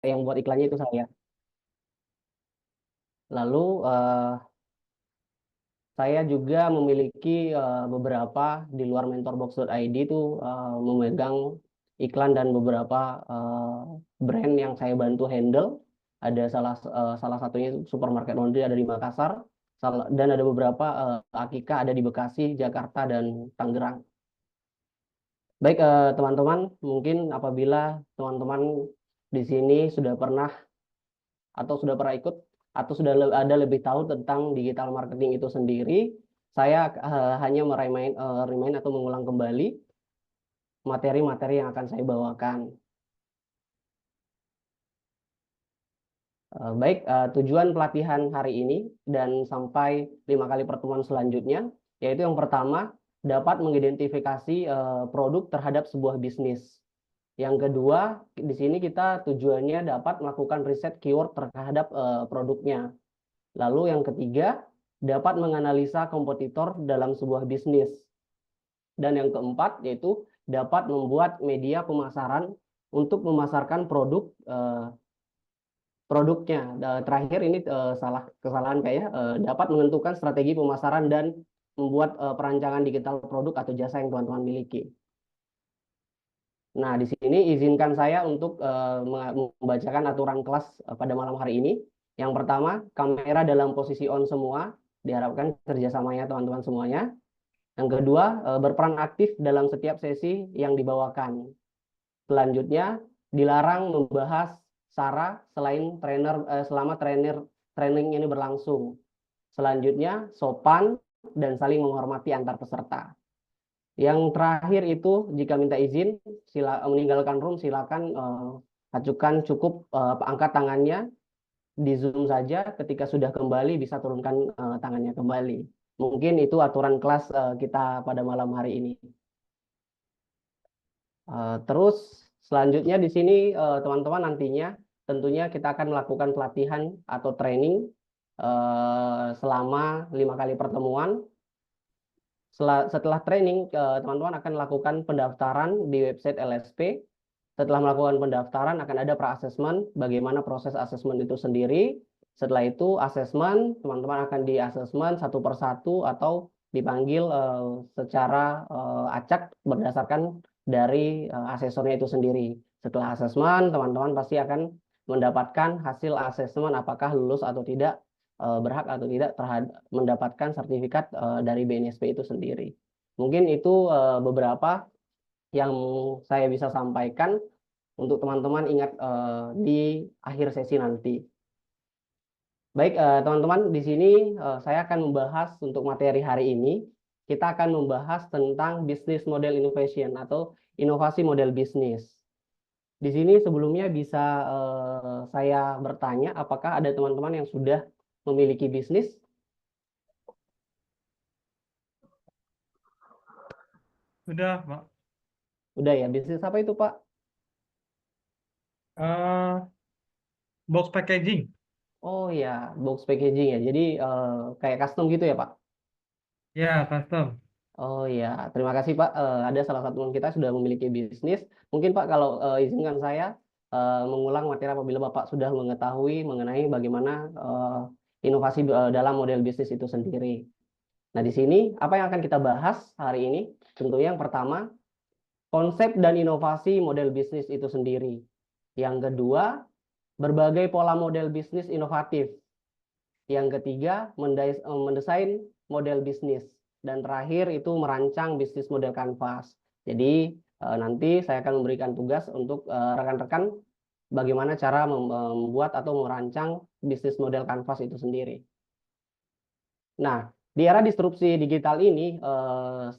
yang buat iklannya itu saya. Lalu saya juga memiliki beberapa di luar mentorbox.id itu memegang iklan dan beberapa brand yang saya bantu handle. Ada salah satunya itu supermarket laundry ada di Makassar, dan ada beberapa Akika ada di Bekasi, Jakarta, dan Tangerang. Baik, teman-teman, mungkin apabila teman-teman di sini sudah pernah atau sudah pernah ikut atau sudah ada lebih tahu tentang digital marketing itu sendiri, saya hanya remind atau mengulang kembali materi-materi yang akan saya bawakan. Baik, tujuan pelatihan hari ini dan sampai 5 kali pertemuan selanjutnya, yaitu yang pertama, dapat mengidentifikasi produk terhadap sebuah bisnis. Yang kedua, di sini kita tujuannya dapat melakukan riset keyword terhadap produknya. Lalu yang ketiga, dapat menganalisa kompetitor dalam sebuah bisnis. Dan yang keempat, yaitu dapat membuat media pemasaran untuk memasarkan produknya. Terakhir ini kesalahan kayak dapat menentukan strategi pemasaran dan membuat perancangan digital produk atau jasa yang teman-teman miliki. Nah, di sini izinkan saya untuk membacakan aturan kelas pada malam hari ini. Yang pertama, kamera dalam posisi on semua, diharapkan kerjasamanya teman-teman semuanya. Yang kedua, berperan aktif dalam setiap sesi yang dibawakan. Selanjutnya, dilarang membahas SARA selama training ini berlangsung. Selanjutnya, sopan dan saling menghormati antar peserta. Yang terakhir itu, jika minta izin, meninggalkan room, silakan ajukan cukup angkat tangannya di Zoom saja. Ketika sudah kembali, bisa turunkan tangannya kembali. Mungkin itu aturan kelas kita pada malam hari ini. Terus selanjutnya di sini teman-teman nantinya tentunya kita akan melakukan pelatihan atau training selama 5 kali pertemuan. Setelah training, teman-teman akan melakukan pendaftaran di website LSP. Setelah melakukan pendaftaran akan ada pra-assessment, bagaimana proses assessment itu sendiri. Setelah itu assessment, teman-teman akan di-assessment satu persatu atau dipanggil secara acak berdasarkan dari asesornya itu sendiri. Setelah assessment, teman-teman pasti akan mendapatkan hasil assessment apakah lulus atau tidak, berhak atau tidak mendapatkan sertifikat dari BNSP itu sendiri. Mungkin itu beberapa yang saya bisa sampaikan untuk teman-teman ingat di akhir sesi nanti. Baik, teman-teman, di sini saya akan membahas untuk materi hari ini. Kita akan membahas tentang business model innovation atau inovasi model bisnis. Di sini sebelumnya bisa saya bertanya, apakah ada teman-teman yang sudah memiliki bisnis? Sudah, Pak. Udah ya, bisnis apa itu, Pak? Eh, Box packaging. Oh ya, box packaging ya. Jadi kayak custom gitu ya, Pak? Ya, custom. Oh ya, terima kasih Pak. Ada salah satu teman kita sudah memiliki bisnis. Mungkin Pak kalau izinkan saya mengulang materi apabila Bapak sudah mengetahui mengenai bagaimana inovasi dalam model bisnis itu sendiri. Nah, di sini apa yang akan kita bahas hari ini? Tentunya yang pertama, konsep dan inovasi model bisnis itu sendiri. Yang kedua, berbagai pola model bisnis inovatif. Yang ketiga, mendesain model bisnis. Dan terakhir itu merancang bisnis model kanvas. Jadi nanti saya akan memberikan tugas untuk rekan-rekan bagaimana cara membuat atau merancang bisnis model kanvas itu sendiri. Nah, di era disrupsi digital ini,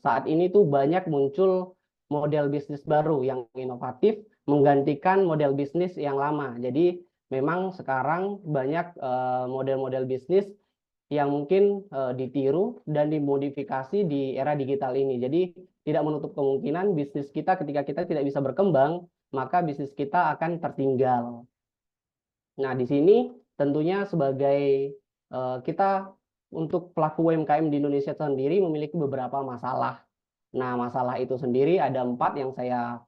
saat ini tuh banyak muncul model bisnis baru yang inovatif menggantikan model bisnis yang lama. Jadi memang sekarang banyak model-model bisnis yang mungkin ditiru dan dimodifikasi di era digital ini. Jadi tidak menutup kemungkinan bisnis kita ketika kita tidak bisa berkembang, maka bisnis kita akan tertinggal. Nah, di sini tentunya sebagai kita untuk pelaku UMKM di Indonesia sendiri memiliki beberapa masalah. Nah, masalah itu sendiri ada 4 yang saya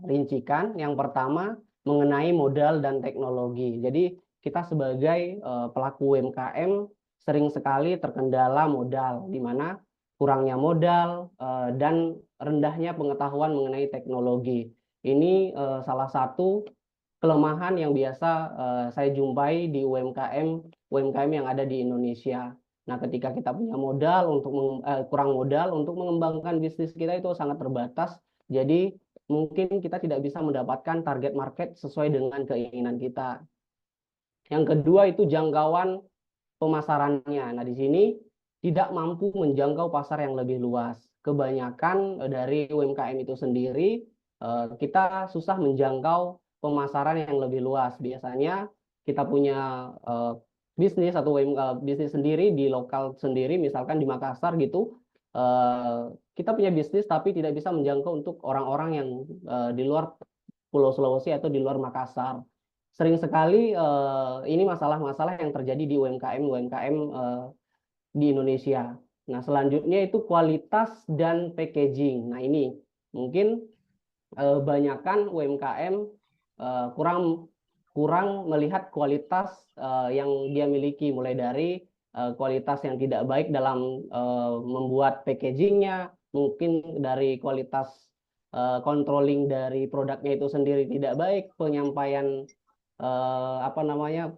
rincikan. Yang pertama, mengenai modal dan teknologi. Jadi kita sebagai pelaku UMKM sering sekali terkendala modal, di mana kurangnya modal dan rendahnya pengetahuan mengenai teknologi. Ini salah satu kelemahan yang biasa saya jumpai di UMKM yang ada di Indonesia. Nah, ketika kita punya modal kurang modal untuk mengembangkan bisnis kita itu sangat terbatas. Jadi mungkin kita tidak bisa mendapatkan target market sesuai dengan keinginan kita. Yang kedua itu jangkauan pemasarannya. Nah, di sini tidak mampu menjangkau pasar yang lebih luas. Kebanyakan dari UMKM itu sendiri kita susah menjangkau pemasaran yang lebih luas. Biasanya kita punya bisnis atau bisnis sendiri di lokal sendiri, misalkan di Makassar gitu. Kita punya bisnis tapi tidak bisa menjangkau untuk orang-orang yang di luar Pulau Sulawesi atau di luar Makassar. Sering sekali ini masalah-masalah yang terjadi di UMKM di Indonesia. Nah, selanjutnya itu kualitas dan packaging. Nah, ini mungkin banyakkan UMKM kurang kurang melihat kualitas yang dia miliki, mulai dari kualitas yang tidak baik dalam membuat packagingnya, mungkin dari kualitas controlling dari produknya itu sendiri tidak baik, penyampaian apa namanya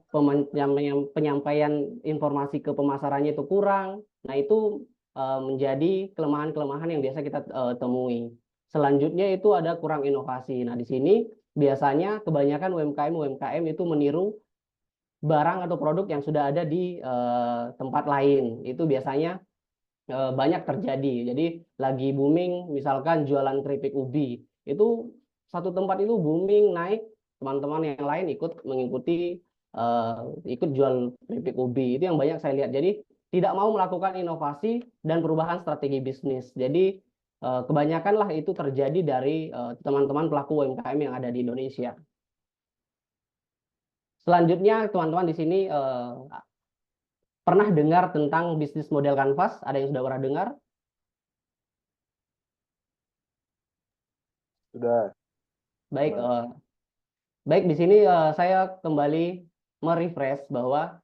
penyampaian informasi ke pemasarannya itu kurang. Nah, itu menjadi kelemahan-kelemahan yang biasa kita temui. Selanjutnya itu ada kurang inovasi. Nah, di sini biasanya kebanyakan UMKM itu meniru barang atau produk yang sudah ada di tempat lain. Itu biasanya banyak terjadi. Jadi lagi booming misalkan jualan keripik ubi. Itu satu tempat itu booming naik, teman-teman yang lain ikut mengikuti ikut jual keripik ubi. Itu yang banyak saya lihat. Jadi tidak mau melakukan inovasi dan perubahan strategi bisnis. Jadi kebanyakanlah itu terjadi dari teman-teman pelaku UMKM yang ada di Indonesia. Selanjutnya teman-teman di sini pernah dengar tentang bisnis model kanvas? Ada yang sudah pernah dengar? Sudah. Baik, baik di sini saya kembali merefresh bahwa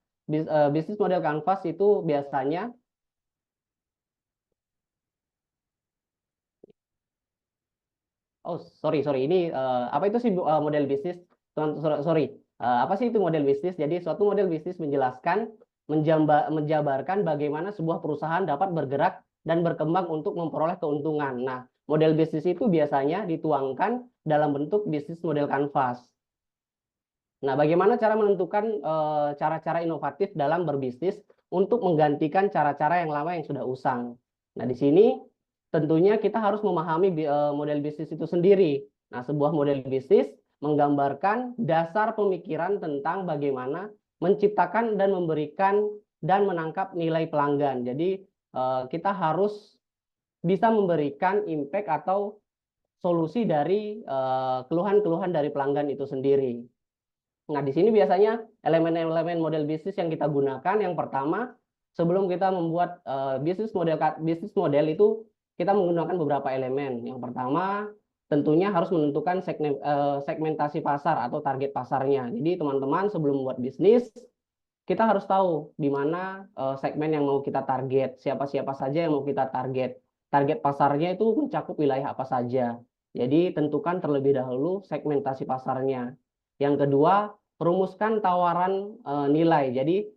bisnis model kanvas itu biasanya sorry ini apa itu sih model bisnis? Sorry, apa sih itu model bisnis? Jadi suatu model bisnis menjelaskan menjabarkan bagaimana sebuah perusahaan dapat bergerak dan berkembang untuk memperoleh keuntungan. Nah, model bisnis itu biasanya dituangkan dalam bentuk bisnis model kanvas. Nah, bagaimana cara menentukan cara-cara inovatif dalam berbisnis untuk menggantikan cara-cara yang lama yang sudah usang? Nah, di sini tentunya kita harus memahami model bisnis itu sendiri. Nah, sebuah model bisnis menggambarkan dasar pemikiran tentang bagaimana menciptakan dan memberikan dan menangkap nilai pelanggan. Jadi, kita harus bisa memberikan impact atau solusi dari keluhan-keluhan dari pelanggan itu sendiri. Nah, di sini biasanya elemen-elemen model bisnis yang kita gunakan, yang pertama, sebelum kita membuat bisnis model itu kita menggunakan beberapa elemen. Yang pertama, tentunya harus menentukan segmentasi pasar atau target pasarnya. Jadi teman-teman sebelum membuat bisnis, kita harus tahu di mana segmen yang mau kita target, siapa-siapa saja yang mau kita target. Target pasarnya itu mencakup wilayah apa saja. Jadi tentukan terlebih dahulu segmentasi pasarnya. Yang kedua, rumuskan tawaran nilai. Jadi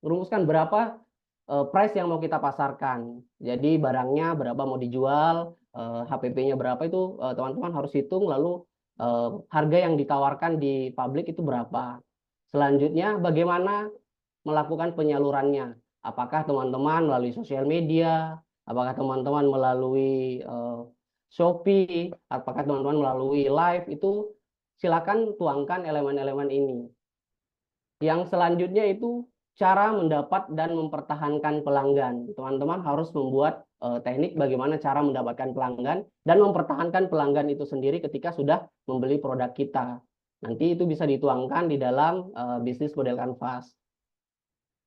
rumuskan berapa price yang mau kita pasarkan. Jadi barangnya berapa mau dijual, HPP-nya berapa itu teman-teman harus hitung, lalu harga yang ditawarkan di publik itu berapa. Selanjutnya, bagaimana melakukan penyalurannya? Apakah teman-teman melalui sosial media, apakah teman-teman melalui Shopee, apakah teman-teman melalui live, itu silakan tuangkan elemen-elemen ini. Yang selanjutnya itu cara mendapat dan mempertahankan pelanggan. Teman-teman harus membuat teknik bagaimana cara mendapatkan pelanggan dan mempertahankan pelanggan itu sendiri ketika sudah membeli produk kita. Nanti itu bisa dituangkan di dalam bisnis model kanvas.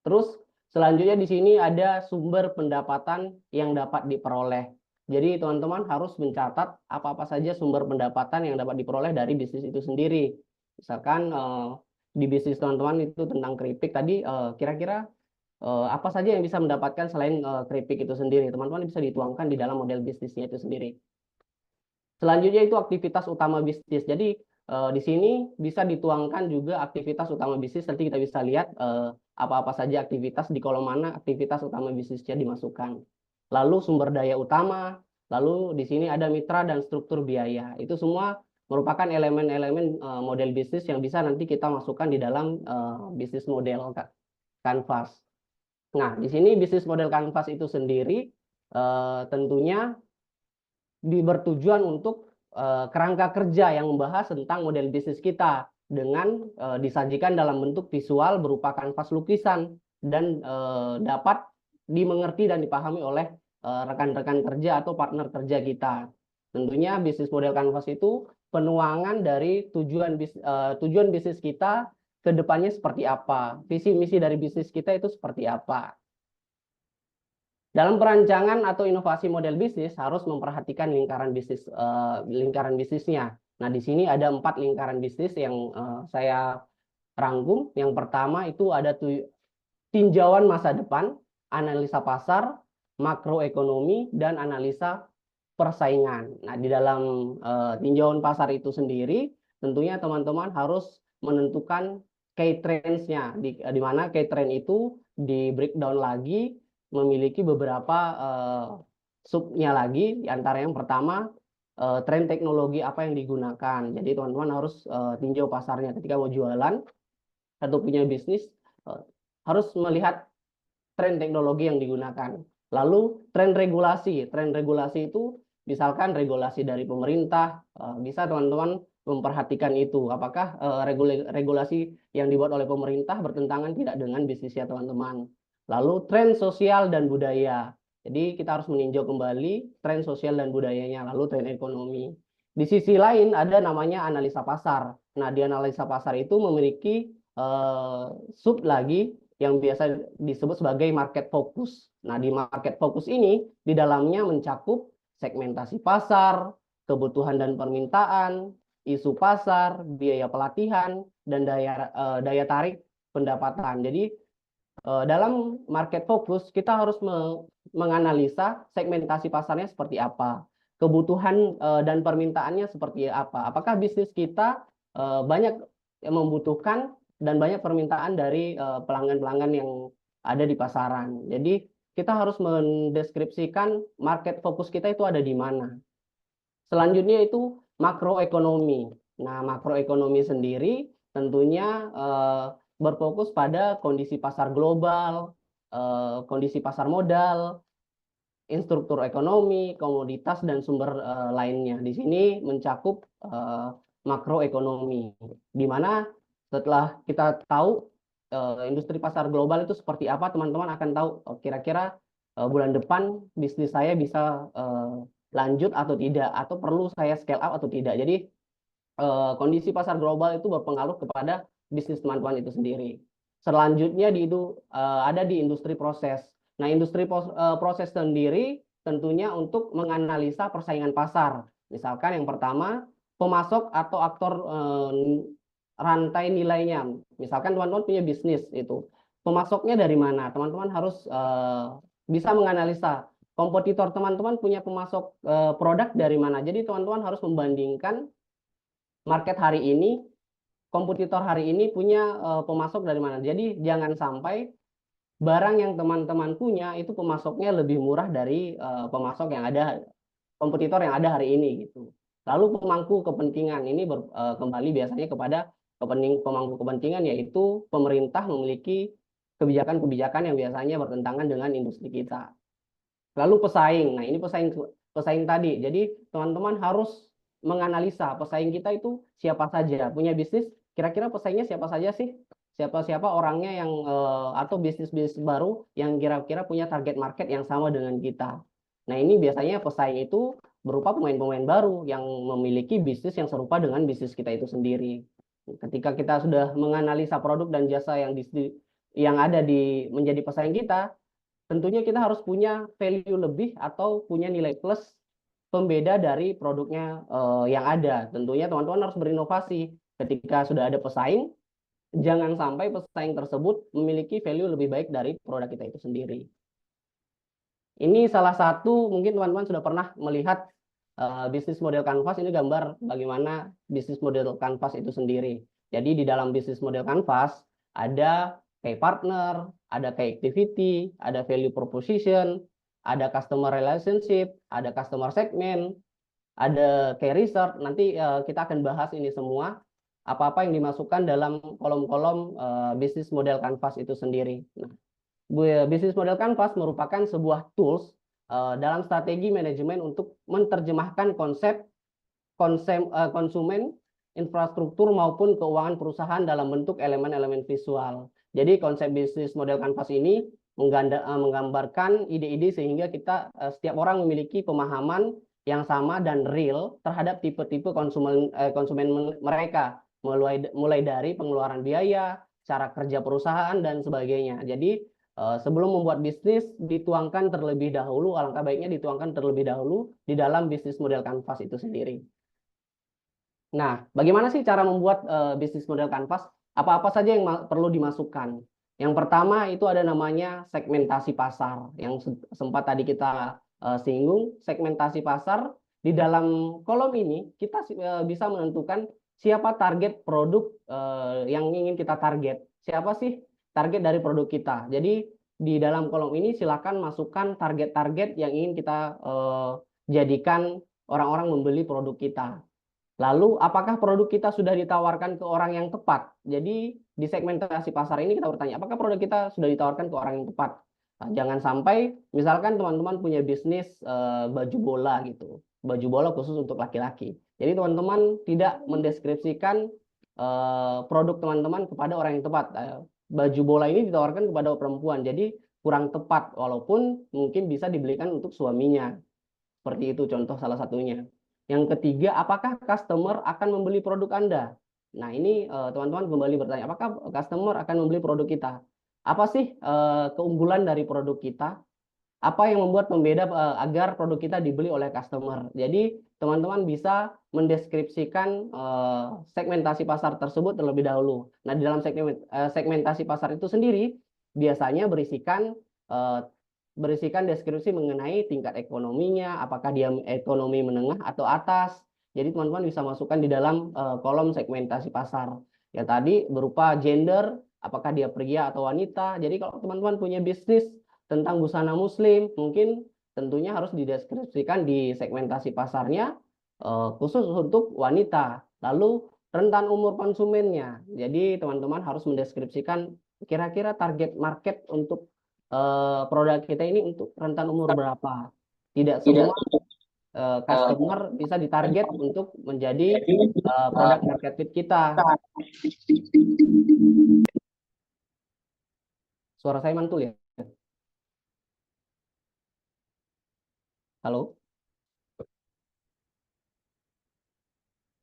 Terus selanjutnya di sini ada sumber pendapatan yang dapat diperoleh. Jadi teman-teman harus mencatat apa-apa saja sumber pendapatan yang dapat diperoleh dari bisnis itu sendiri. Misalkan di bisnis teman-teman itu tentang keripik tadi, kira-kira apa saja yang bisa mendapatkan selain keripik itu sendiri. Teman-teman bisa dituangkan di dalam model bisnisnya itu sendiri. Selanjutnya itu aktivitas utama bisnis. Jadi di sini bisa dituangkan juga aktivitas utama bisnis. Nanti kita bisa lihat apa-apa saja aktivitas di kolom mana aktivitas utama bisnisnya dimasukkan. Lalu sumber daya utama, lalu di sini ada mitra dan struktur biaya. Itu semua merupakan elemen-elemen model bisnis yang bisa nanti kita masukkan di dalam bisnis model Canvas. Nah, di sini bisnis model Canvas itu sendiri tentunya bertujuan untuk kerangka kerja yang membahas tentang model bisnis kita dengan disajikan dalam bentuk visual berupa kanvas lukisan dan dapat dimengerti dan dipahami oleh rekan-rekan kerja atau partner kerja kita. Tentunya bisnis model kanvas itu penuangan dari tujuan bisnis kita ke depannya seperti apa, visi misi dari bisnis kita itu seperti apa. Dalam perancangan atau inovasi model bisnis harus memperhatikan lingkaran bisnisnya. Nah, di sini ada 4 lingkaran bisnis yang saya rangkum. Yang pertama itu ada tinjauan masa depan, analisa pasar, makroekonomi, dan analisa persaingan. Nah, di dalam tinjauan pasar itu sendiri, tentunya teman-teman harus menentukan key trends-nya, di mana key trend itu di breakdown lagi memiliki beberapa subnya lagi, di antara yang pertama tren teknologi apa yang digunakan. Jadi teman-teman harus tinjau pasarnya ketika mau jualan atau punya bisnis, harus melihat tren teknologi yang digunakan. Lalu tren regulasi itu misalkan regulasi dari pemerintah, bisa teman-teman memperhatikan itu. Apakah regulasi yang dibuat oleh pemerintah bertentangan tidak dengan bisnisnya teman-teman. Lalu tren sosial dan budaya. Jadi kita harus meninjau kembali tren sosial dan budayanya, lalu tren ekonomi. Di sisi lain ada namanya analisa pasar. Nah, di analisa pasar itu memiliki sub lagi yang biasa disebut sebagai market focus. Nah, di market focus ini di dalamnya mencakup segmentasi pasar, kebutuhan dan permintaan, isu pasar, biaya pelatihan, dan daya tarik pendapatan. Jadi dalam market focus kita harus menganalisa segmentasi pasarnya seperti apa, kebutuhan dan permintaannya seperti apa. Apakah bisnis kita banyak yang membutuhkan dan banyak permintaan dari pelanggan-pelanggan yang ada di pasaran. Jadi kita harus mendeskripsikan market fokus kita itu ada di mana. Selanjutnya itu makroekonomi. Nah, makroekonomi sendiri tentunya berfokus pada kondisi pasar global, kondisi pasar modal, instruktur ekonomi, komoditas, dan sumber lainnya. Di sini mencakup makroekonomi, di mana setelah kita tahu industri pasar global itu seperti apa, teman-teman akan tahu kira-kira bulan depan bisnis saya bisa lanjut atau tidak, atau perlu saya scale up atau tidak. Jadi kondisi pasar global itu berpengaruh kepada bisnis teman-teman itu sendiri. Selanjutnya ada di industri proses. Nah, industri proses sendiri tentunya untuk menganalisa persaingan pasar. Misalkan yang pertama, pemasok atau aktor rantai nilainya. Misalkan teman-teman punya bisnis itu. Pemasoknya dari mana? Teman-teman harus bisa menganalisa kompetitor teman-teman punya pemasok produk dari mana. Jadi teman-teman harus membandingkan market hari ini, kompetitor hari ini punya pemasok dari mana. Jadi jangan sampai barang yang teman-teman punya itu pemasoknya lebih murah dari pemasok yang ada, kompetitor yang ada hari ini gitu. Lalu pemangku kepentingan ini kembali biasanya kepada pemangku kepentingan, yaitu pemerintah memiliki kebijakan-kebijakan yang biasanya bertentangan dengan industri kita. Lalu pesaing. Nah, ini pesaing tadi. Jadi teman-teman harus menganalisa pesaing kita itu siapa saja. Punya bisnis, kira-kira pesaingnya siapa saja sih? Siapa-siapa orangnya yang atau bisnis-bisnis baru yang kira-kira punya target market yang sama dengan kita. Nah, ini biasanya pesaing itu berupa pemain-pemain baru yang memiliki bisnis yang serupa dengan bisnis kita itu sendiri. Ketika kita sudah menganalisa produk dan jasa yang ada menjadi pesaing kita, tentunya kita harus punya value lebih atau punya nilai plus pembeda dari produknya yang ada. Tentunya teman-teman harus berinovasi. Ketika sudah ada pesaing, jangan sampai pesaing tersebut memiliki value lebih baik dari produk kita itu sendiri. Ini salah satu, mungkin teman-teman sudah pernah melihat bisnis model Canvas. Ini gambar bagaimana bisnis model Canvas itu sendiri. Jadi di dalam bisnis model Canvas ada key partner, ada key activity, ada value proposition, ada customer relationship, ada customer segment, ada key research. Nanti kita akan bahas ini semua, apa-apa yang dimasukkan dalam kolom-kolom bisnis model Canvas itu sendiri. Nah, bisnis model Canvas merupakan sebuah tools dalam strategi manajemen untuk menerjemahkan konsep konsumen, infrastruktur maupun keuangan perusahaan dalam bentuk elemen-elemen visual. Jadi konsep bisnis model Canvas ini menggambarkan ide-ide sehingga kita setiap orang memiliki pemahaman yang sama dan real terhadap tipe-tipe konsumen mereka, mulai dari pengeluaran biaya, cara kerja perusahaan dan sebagainya. Jadi sebelum membuat bisnis dituangkan terlebih dahulu, alangkah baiknya dituangkan terlebih dahulu di dalam bisnis model Canvas itu sendiri. Nah, bagaimana sih cara membuat bisnis model Canvas? Apa-apa saja yang perlu dimasukkan? Yang pertama itu ada namanya segmentasi pasar, yang sempat tadi kita singgung. Segmentasi pasar, di dalam kolom ini kita bisa menentukan siapa target produk yang ingin kita target. Siapa sih target dari produk kita? Jadi di dalam kolom ini silakan masukkan target-target yang ingin kita jadikan orang-orang membeli produk kita. Lalu, apakah produk kita sudah ditawarkan ke orang yang tepat? Jadi, di segmentasi pasar ini kita bertanya, apakah produk kita sudah ditawarkan ke orang yang tepat? Nah, jangan sampai, misalkan teman-teman punya bisnis baju bola gitu, baju bola khusus untuk laki-laki. Jadi, teman-teman tidak mendeskripsikan produk teman-teman kepada orang yang tepat. Baju bola ini ditawarkan kepada perempuan, jadi kurang tepat, walaupun mungkin bisa dibelikan untuk suaminya. Seperti itu contoh salah satunya. Yang ketiga, apakah customer akan membeli produk Anda? Nah, ini teman-teman kembali bertanya, apakah customer akan membeli produk kita? Apa sih keunggulan dari produk kita? Apa yang membuat pembeda agar produk kita dibeli oleh customer? Jadi, teman-teman bisa mendeskripsikan segmentasi pasar tersebut terlebih dahulu. Nah, di dalam segmentasi pasar itu sendiri, biasanya berisikan deskripsi mengenai tingkat ekonominya, apakah dia ekonomi menengah atau atas. Jadi teman-teman bisa masukkan di dalam kolom segmentasi pasar. Ya tadi berupa gender, apakah dia pria atau wanita. Jadi kalau teman-teman punya bisnis tentang busana muslim, mungkin tentunya harus dideskripsikan di segmentasi pasarnya khusus untuk wanita. Lalu rentan umur konsumennya. Jadi teman-teman harus mendeskripsikan kira-kira target market untuk produk kita ini untuk rentan umur berapa. Tidak semua customer bisa ditarget untuk menjadi produk market fit kita. Suara saya mantul ya? Halo?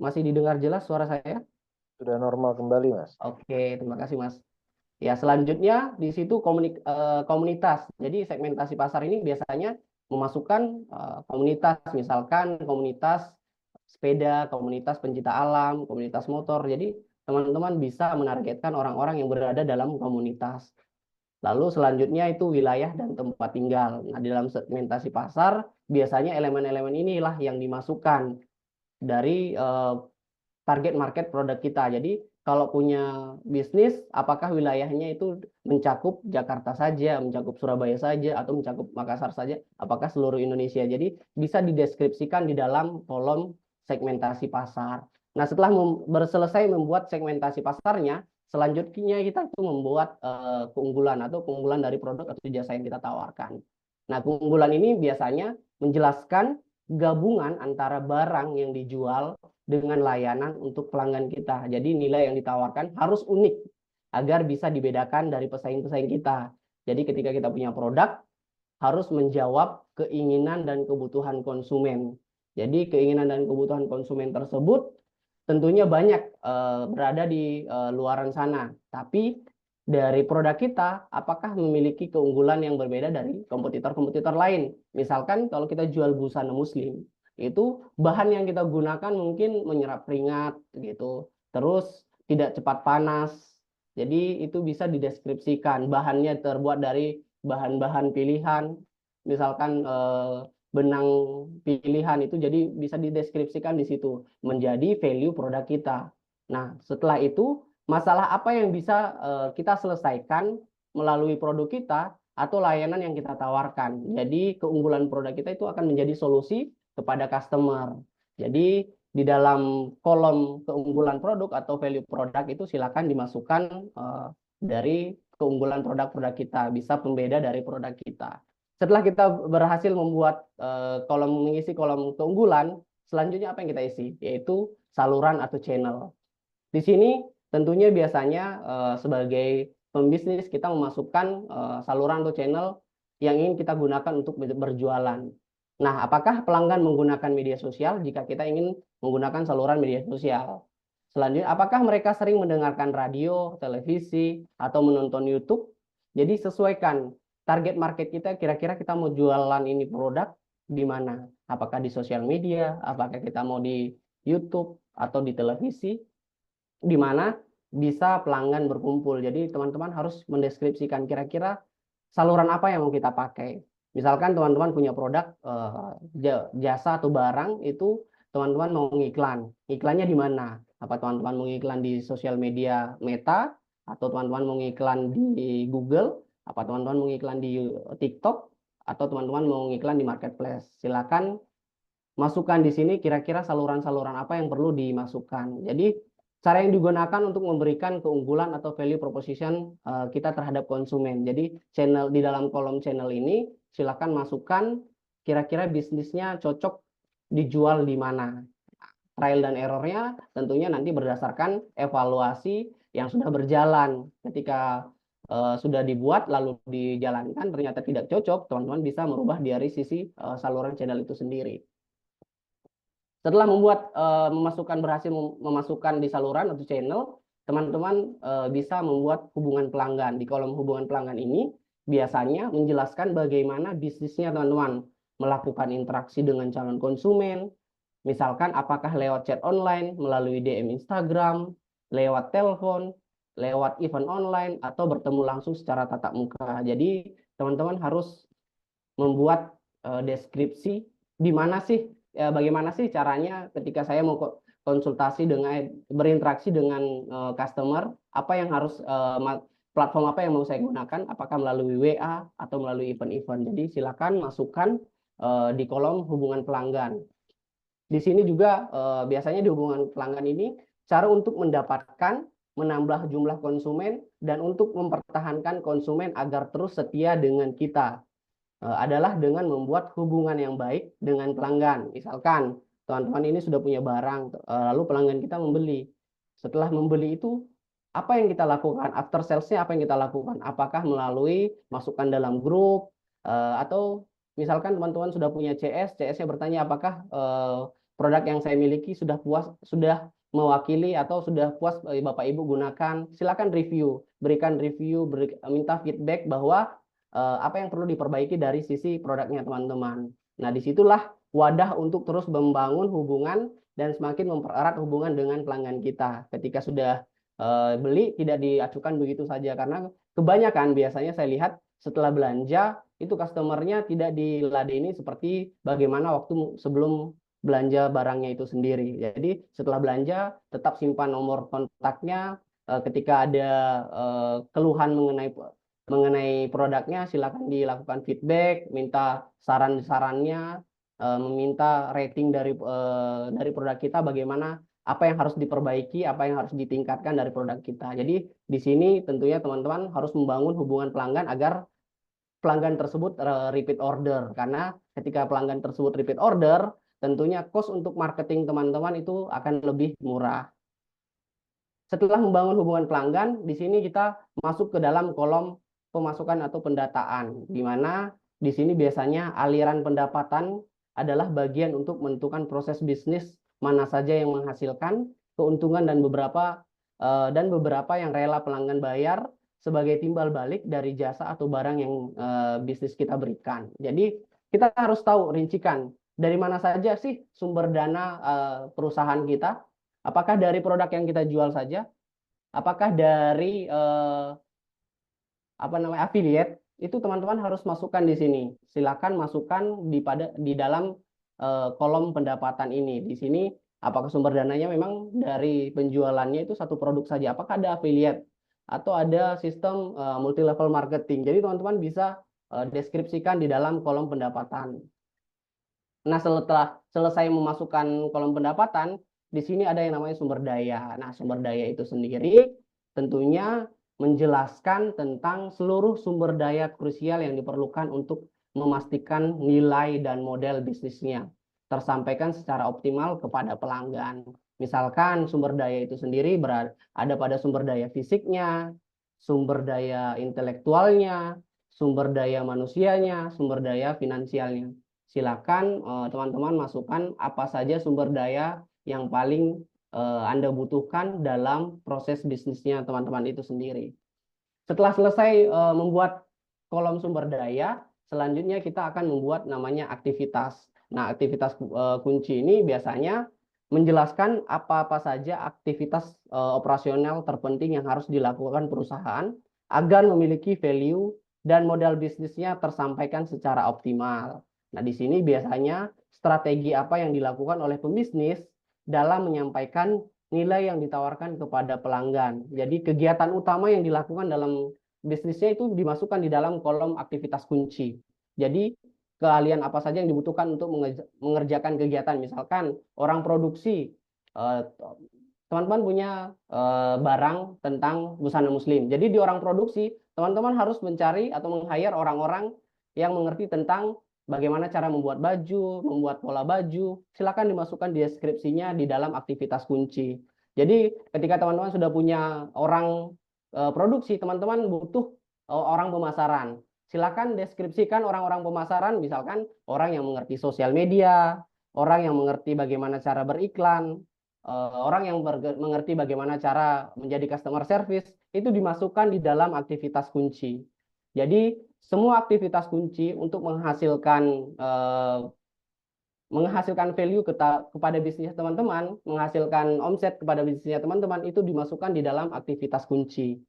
Masih didengar jelas suara saya? Sudah normal kembali, Mas. Oke, terima kasih, Mas. Ya, selanjutnya di situ komunitas. Jadi segmentasi pasar ini biasanya memasukkan komunitas, misalkan komunitas sepeda, komunitas pencinta alam, komunitas motor. Jadi teman-teman bisa menargetkan orang-orang yang berada dalam komunitas. Lalu selanjutnya itu wilayah dan tempat tinggal. Nah, di dalam segmentasi pasar biasanya elemen-elemen inilah yang dimasukkan dari target market produk kita. Jadi kalau punya bisnis, apakah wilayahnya itu mencakup Jakarta saja, mencakup Surabaya saja, atau mencakup Makassar saja, apakah seluruh Indonesia. Jadi bisa dideskripsikan di dalam kolom segmentasi pasar. Nah, setelah selesai membuat segmentasi pasarnya, selanjutnya kita itu membuat keunggulan atau keunggulan dari produk atau jasa yang kita tawarkan. Nah, keunggulan ini biasanya menjelaskan gabungan antara barang yang dijual dengan layanan untuk pelanggan kita. Jadi nilai yang ditawarkan harus unik agar bisa dibedakan dari pesaing-pesaing kita. Jadi ketika kita punya produk, harus menjawab keinginan dan kebutuhan konsumen. Jadi keinginan dan kebutuhan konsumen tersebut tentunya banyak berada di luaran sana. Tapi dari produk kita, apakah memiliki keunggulan yang berbeda dari kompetitor-kompetitor lain? Misalkan kalau kita jual busana muslim, itu bahan yang kita gunakan mungkin menyerap keringat gitu, terus tidak cepat panas. Jadi itu bisa dideskripsikan. Bahannya terbuat dari bahan-bahan pilihan, misalkan benang pilihan itu jadi bisa dideskripsikan di situ menjadi value produk kita. Nah, setelah itu masalah apa yang bisa kita selesaikan melalui produk kita atau layanan yang kita tawarkan. Jadi keunggulan produk kita itu akan menjadi solusi kepada customer. Jadi di dalam kolom keunggulan produk atau value produk itu silakan dimasukkan dari keunggulan produk-produk kita, bisa pembeda dari produk kita. Setelah kita berhasil membuat mengisi kolom keunggulan, selanjutnya apa yang kita isi? Yaitu saluran atau channel. Di sini tentunya biasanya sebagai pembisnis kita memasukkan saluran atau channel yang ingin kita gunakan untuk berjualan. Nah, apakah pelanggan menggunakan media sosial jika kita ingin menggunakan saluran media sosial? Selanjutnya, apakah mereka sering mendengarkan radio, televisi, atau menonton YouTube? Jadi sesuaikan target market kita, kira-kira kita mau jualan ini produk di mana? Apakah di sosial media, apakah kita mau di YouTube atau di televisi, di mana bisa pelanggan berkumpul. Jadi teman-teman harus mendeskripsikan kira-kira saluran apa yang mau kita pakai. Misalkan teman-teman punya produk jasa atau barang, itu teman-teman mau ngiklan. Iklannya di mana? Apa teman-teman mau ngiklan di sosial media Meta, atau teman-teman mau ngiklan di Google, apa teman-teman mau ngiklan di TikTok, atau teman-teman mau ngiklan di marketplace. Silakan masukkan di sini kira-kira saluran-saluran apa yang perlu dimasukkan. Jadi cara yang digunakan untuk memberikan keunggulan atau value proposition kita terhadap konsumen. Jadi channel di dalam kolom channel ini silakan masukkan kira-kira bisnisnya cocok dijual di mana. Trial dan errornya tentunya nanti berdasarkan evaluasi yang sudah berjalan. Ketika sudah dibuat lalu dijalankan ternyata tidak cocok, teman-teman bisa merubah dari sisi saluran channel itu sendiri. Setelah berhasil memasukkan di saluran atau channel, teman-teman bisa membuat hubungan pelanggan. Di kolom hubungan pelanggan ini biasanya menjelaskan bagaimana bisnisnya teman-teman melakukan interaksi dengan calon konsumen, misalkan apakah lewat chat online, melalui DM Instagram, lewat telepon, lewat event online, atau bertemu langsung secara tatap muka. Jadi teman-teman harus membuat deskripsi di mana sih, bagaimana sih caranya ketika saya mau konsultasi dengan berinteraksi dengan customer, apa yang harus platform apa yang mau saya gunakan, apakah melalui WA atau melalui event-event. Jadi silakan masukkan di kolom hubungan pelanggan. Di sini juga biasanya di hubungan pelanggan ini cara untuk mendapatkan, menambah jumlah konsumen, dan untuk mempertahankan konsumen agar terus setia dengan kita adalah dengan membuat hubungan yang baik dengan pelanggan. Misalkan teman-teman ini sudah punya barang, lalu pelanggan kita membeli. Setelah membeli itu, apa yang kita lakukan? After sales-nya apa yang kita lakukan? Apakah melalui masukkan dalam grup, atau misalkan teman-teman sudah punya CS-nya bertanya apakah produk yang saya miliki sudah mewakili atau sudah puas Bapak Ibu gunakan. Silakan review, berikan review, minta feedback bahwa apa yang perlu diperbaiki dari sisi produknya teman-teman. Nah, disitulah wadah untuk terus membangun hubungan dan semakin mempererat hubungan dengan pelanggan kita. Ketika sudah beli, tidak diacukan begitu saja, karena kebanyakan biasanya saya lihat setelah belanja, itu customernya tidak diladeni seperti bagaimana waktu sebelum belanja barangnya itu sendiri. Jadi setelah belanja, tetap simpan nomor kontaknya. Ketika ada keluhan mengenai produknya, silakan dilakukan feedback, minta saran-sarannya, meminta rating dari produk kita, bagaimana, apa yang harus diperbaiki, apa yang harus ditingkatkan dari produk kita. Jadi di sini tentunya teman-teman harus membangun hubungan pelanggan agar pelanggan tersebut repeat order, karena ketika pelanggan tersebut repeat order, tentunya cost untuk marketing teman-teman itu akan lebih murah. Setelah membangun hubungan pelanggan, di sini kita masuk ke dalam kolom pemasukan atau pendataan, di mana di sini biasanya aliran pendapatan adalah bagian untuk menentukan proses bisnis mana saja yang menghasilkan keuntungan dan beberapa yang rela pelanggan bayar sebagai timbal balik dari jasa atau barang yang bisnis kita berikan. Jadi kita harus tahu, rincikan dari mana saja sih sumber dana perusahaan kita, Apakah dari produk yang kita jual saja? Apakah dari affiliate? Itu teman-teman harus masukkan di sini. Silakan masukkan di dalam kolom pendapatan ini. Di sini apakah sumber dananya memang dari penjualannya itu satu produk saja? Apakah ada affiliate atau ada sistem multi level marketing? Jadi teman-teman bisa deskripsikan di dalam kolom pendapatan. Nah, setelah selesai memasukkan kolom pendapatan, di sini ada yang namanya sumber daya. Nah, sumber daya itu sendiri tentunya menjelaskan tentang seluruh sumber daya krusial yang diperlukan untuk memastikan nilai dan model bisnisnya tersampaikan secara optimal kepada pelanggan. Misalkan sumber daya itu sendiri ada pada sumber daya fisiknya, sumber daya intelektualnya, sumber daya manusianya, sumber daya finansialnya. Silakan teman-teman masukkan apa saja sumber daya yang paling Anda butuhkan dalam proses bisnisnya teman-teman itu sendiri. Setelah selesai membuat kolom sumber daya, selanjutnya kita akan membuat namanya aktivitas. Nah, aktivitas kunci ini biasanya menjelaskan apa-apa saja aktivitas operasional terpenting yang harus dilakukan perusahaan agar memiliki value dan modal bisnisnya tersampaikan secara optimal. Nah, di sini biasanya strategi apa yang dilakukan oleh pembisnis dalam menyampaikan nilai yang ditawarkan kepada pelanggan. Jadi kegiatan utama yang dilakukan dalam bisnisnya itu dimasukkan di dalam kolom aktivitas kunci. Jadi keahlian apa saja yang dibutuhkan untuk mengerjakan kegiatan. Misalkan orang produksi, teman-teman punya barang tentang busana muslim. Jadi di orang produksi, teman-teman harus mencari atau meng-hire orang-orang yang mengerti tentang bagaimana cara membuat baju, membuat pola baju. Silakan dimasukkan di deskripsinya di dalam aktivitas kunci. Jadi ketika teman-teman sudah punya orang produksi, teman-teman butuh orang pemasaran. Silakan deskripsikan orang-orang pemasaran, misalkan orang yang mengerti sosial media, orang yang mengerti bagaimana cara beriklan, orang yang mengerti bagaimana cara menjadi customer service, itu dimasukkan di dalam aktivitas kunci. Jadi semua aktivitas kunci untuk menghasilkan value kepada bisnis teman-teman, menghasilkan omset kepada bisnisnya teman-teman, itu dimasukkan di dalam aktivitas kunci.